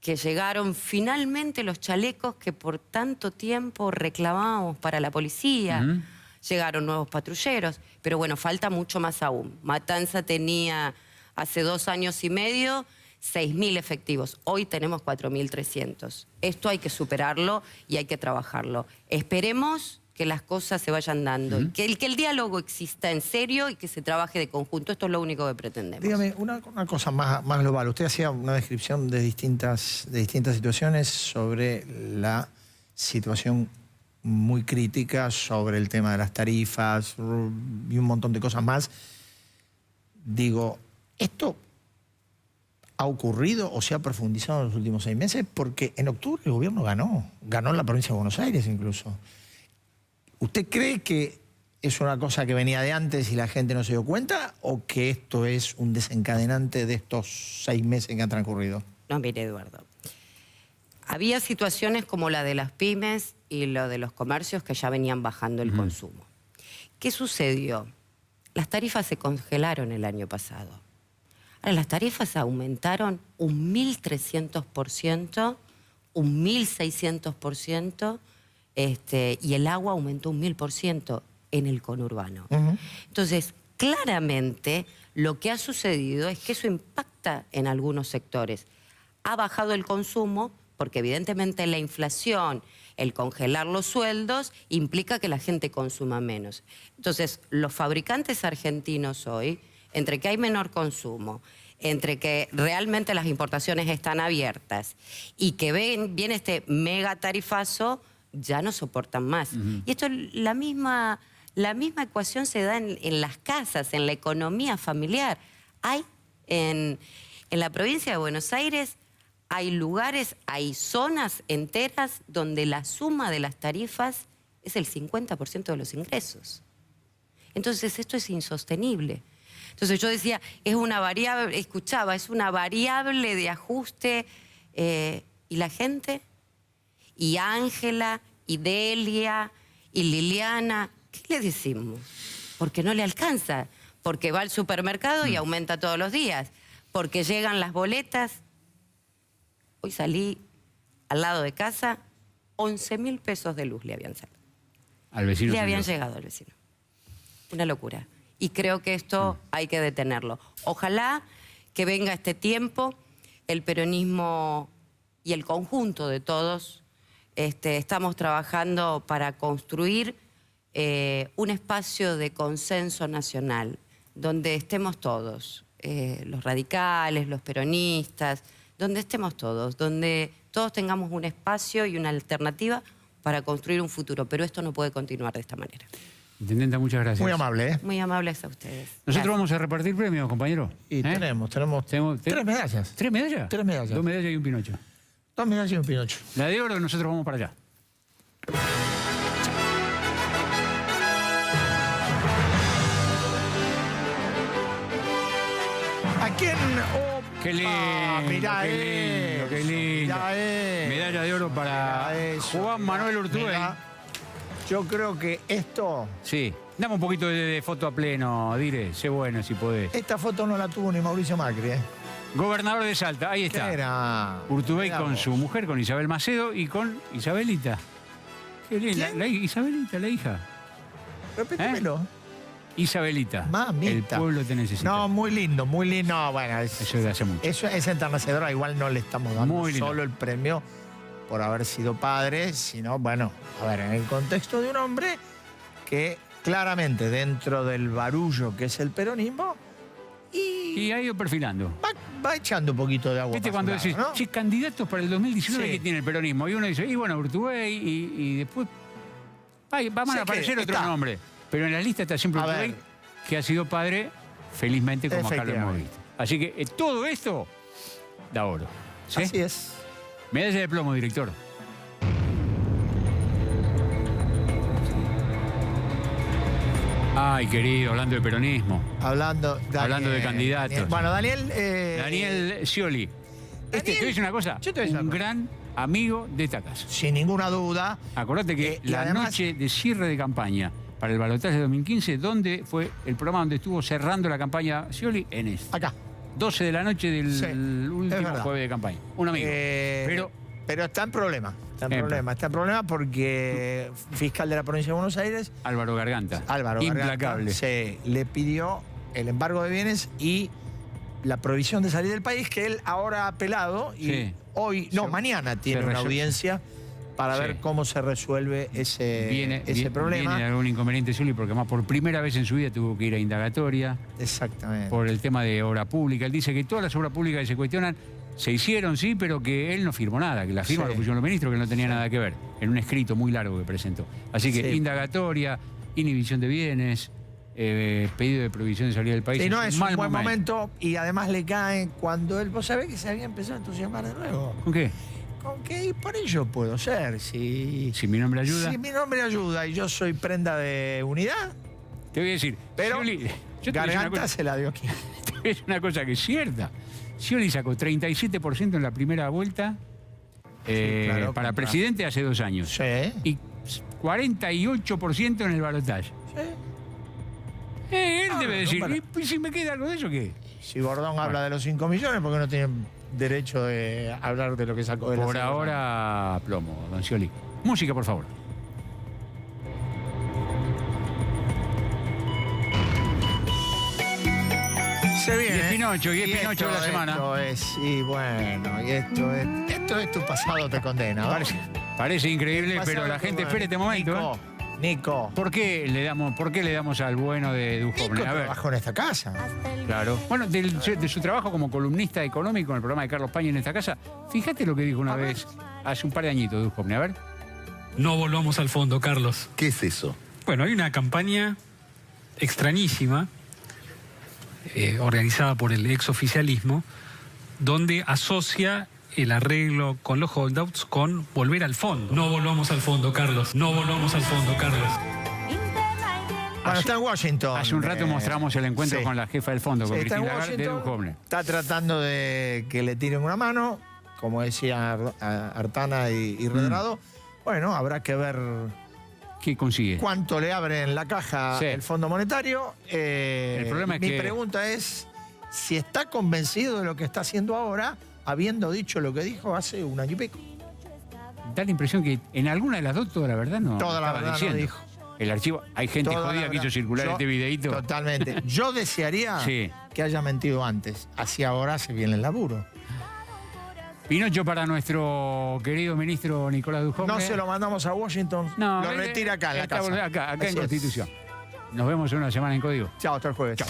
llegaron finalmente los chalecos que por tanto tiempo reclamábamos para la policía. Llegaron nuevos patrulleros, pero bueno, falta mucho más aún. Matanza tenía hace 2 años y medio 6.000 efectivos. Hoy tenemos 4.300. Esto hay que superarlo y hay que trabajarlo. Esperemos que las cosas se vayan dando y que el diálogo exista en serio y que se trabaje de conjunto. Esto es lo único que pretendemos. Dígame, una cosa más global. Usted hacía una descripción de distintas situaciones sobre la situación muy crítica, sobre el tema de las tarifas y un montón de cosas más. Digo, ¿esto ha ocurrido o se ha profundizado en los últimos 6 meses? Porque en octubre el gobierno ganó en la provincia de Buenos Aires incluso. ¿Usted cree que es una cosa que venía de antes y la gente no se dio cuenta o que esto es un desencadenante de estos 6 meses que han transcurrido? No, mire, Eduardo. Había situaciones como la de las pymes y lo de los comercios que ya venían bajando el consumo. ¿Qué sucedió? Las tarifas se congelaron el año pasado. Ahora, las tarifas aumentaron un 1.300%, un 1.600%, y el agua aumentó un 1.000% en el conurbano. Entonces, claramente, lo que ha sucedido es que eso impacta en algunos sectores. Ha bajado el consumo, porque evidentemente la inflación, el congelar los sueldos, implica que la gente consuma menos. Entonces, los fabricantes argentinos hoy, entre que hay menor consumo, entre que realmente las importaciones están abiertas y que viene este mega tarifazo, ya no soportan más. Y esto, la misma ecuación se da en las casas, en la economía familiar. Hay en la provincia de Buenos Aires, hay lugares, hay zonas enteras donde la suma de las tarifas es el 50% de los ingresos. Entonces esto es insostenible. Entonces yo decía, es una variable, escuchaba, es una variable de ajuste, y la gente, y Ángela, y Delia, y Liliana, ¿qué le decimos? Porque no le alcanza, porque va al supermercado y aumenta todos los días, porque llegan las boletas. Hoy salí al lado de casa, 11.000 pesos de luz le habían salido. Al vecino. Le habían llegado al vecino. Una locura. Y creo que esto hay que detenerlo. Ojalá que venga este tiempo, el peronismo y el conjunto de todos, estamos trabajando para construir un espacio de consenso nacional, donde estemos todos, los radicales, los peronistas, donde estemos todos, donde todos tengamos un espacio y una alternativa para construir un futuro. Pero esto no puede continuar de esta manera. Intendenta, muchas gracias. Muy amable, ¿eh? Muy amables a ustedes. Nosotros Gracias. vamos a repartir premios, compañero. Y tenemos 3 medallas. ¿3 medallas? 3 medallas. 2 medallas y un pinocho. 2 medallas y un pinocho. La de oro, nosotros vamos para allá. quién? Qué lindo, mirá qué lindo, qué lindo. mirá eso. Medalla de oro para Mirá eso. Juan Manuel Urtubey. Mirá. Yo creo que esto... Sí. Dame un poquito de foto a pleno, Dire. Sé bueno si podés. Esta foto no la tuvo ni Mauricio Macri, ¿eh? Gobernador de Salta, ahí ¿Qué está. era? Urtubey Mirá con vos. su mujer, con Isabel Macedo y con Isabelita. Qué linda. ¿Quién? La Isabelita, la hija. Repítemelo. Isabelita. Mamita. El pueblo te necesita. No, muy lindo, muy lindo. No, bueno, Eso de hace mucho. eso es enternecedora. Igual no le estamos dando Muy lindo. solo el premio por haber sido padre, sino, bueno, a ver, en el contexto de un hombre que claramente dentro del barullo que es el peronismo Y ha ido perfilando. va echando un poquito de agua. ¿Viste para su cuando lado, decís, ¿no? che, candidatos para el 2019 Sí. que tiene el peronismo? Y uno dice, y bueno, Urtubey, y después van Sé a aparecer que otros está. nombres. Pero en la lista está siempre A Urtubey, ver. que ha sido padre, felizmente, como acá lo hemos Efectivamente. visto. Así que todo esto da oro. ¿Sí? Así es. Medalla de plomo, director. Ay, querido, hablando de peronismo. Hablando de candidatos. Bueno, Daniel... Daniel Scioli. Te voy a decir una cosa. yo te voy a decir Un una cosa. gran amigo de esta casa. Sin ninguna duda. Acordate que Y la además- noche de cierre de campaña para el balotaje de 2015, ¿dónde fue el programa donde estuvo cerrando la campaña Scioli? En este. Acá. 12 de la noche del Sí, es último verdad. jueves de campaña. Un amigo. Pero está en problema. Está en problema porque fiscal de la provincia de Buenos Aires, Álvaro Garganta. Álvaro Implacable. Garganta, le pidió el embargo de bienes y la prohibición de salir del país, que él ahora ha apelado y Sí. hoy, no, mañana tiene una resuelve. audiencia para Sí. ver cómo se resuelve ese problema. Viene algún inconveniente Scioli porque más por primera vez en su vida tuvo que ir a indagatoria Exactamente. por el tema de obra pública. Él dice que todas las obras públicas que se cuestionan se hicieron, sí, pero que él no firmó nada, que la firma Sí. lo pusieron los ministros, que no tenía nada que ver, en un escrito muy largo que presentó. Así que Sí. indagatoria, inhibición de bienes, pedido de prohibición de salida del país. Sí, no, es un mal buen momento y además le cae cuando él, vos sabés que se había empezado a entusiasmar de nuevo. ¿Con qué? ¿Con qué? Y por ello puedo ser. Si Si mi nombre ayuda. Si mi nombre ayuda y yo soy prenda de unidad, Te voy a decir, pero Scioli, yo te voy a decir una Garganta cosa- se la dio aquí. te voy a decir una cosa que es cierta. Scioli sacó 37% en la primera vuelta claro, para contra- presidente hace 2 años. Sí. Y 48% en el balotaje. Él Ah, debe no, decir, para. ¿y si me queda algo de eso qué? Si Bordón habla de los 5 millones, ¿por qué no tienen derecho de hablar de lo que sacó de la Por segunda? ahora, plomo, don Scioli. Música, por favor. Se viene. Y es Pinocho, y es Y Pinocho de la semana. Esto es, y bueno, y esto es tu pasado te condena. ¿no? Parece increíble, Pasado pero la te gente condena. espera este momento. Nico, Nico. ¿Por qué le damos al bueno de Nico Duhovne? A ver, trabajó en esta casa. claro. Bueno, de su trabajo como columnista económico en el programa de Carlos Pañi en esta casa, fíjate lo que dijo una vez, hace un par de añitos, Duhovne. A ver. No volvamos al fondo, Carlos. ¿Qué es eso? Bueno, hay una campaña extrañísima organizada por el exoficialismo donde asocia el arreglo con los holdouts con volver al fondo. No volvamos al fondo, Carlos. No volvamos al fondo, Carlos. Bueno, está en Washington. Hace un rato mostramos el encuentro sí. con la jefa del fondo, con Sí, está en Cristina Lagarde de Washington. Duhovne. Está tratando de que le tiren una mano, como decía Artana y Redrado. Bueno, habrá que ver ¿Qué consigue? cuánto le abre en la caja Sí. el Fondo Monetario. El problema es mi que- pregunta es si está convencido de lo que está haciendo ahora, habiendo dicho lo que dijo hace un año y pico. Da la impresión que en alguna de las dos toda la verdad no Toda la estaba verdad no diciendo. dijo. El archivo, hay gente Toda la jodida que verdad. hizo circular Yo- este videíto. Totalmente. Yo desearía Sí. que haya mentido antes. Así ahora se viene el laburo. Pinocho para nuestro querido ministro Nicolás Duhovne. No se lo mandamos a Washington, No, lo retira acá en la está casa. acá Así en es. Constitución. Nos vemos en una semana en Código. Chao, hasta el jueves. Chao.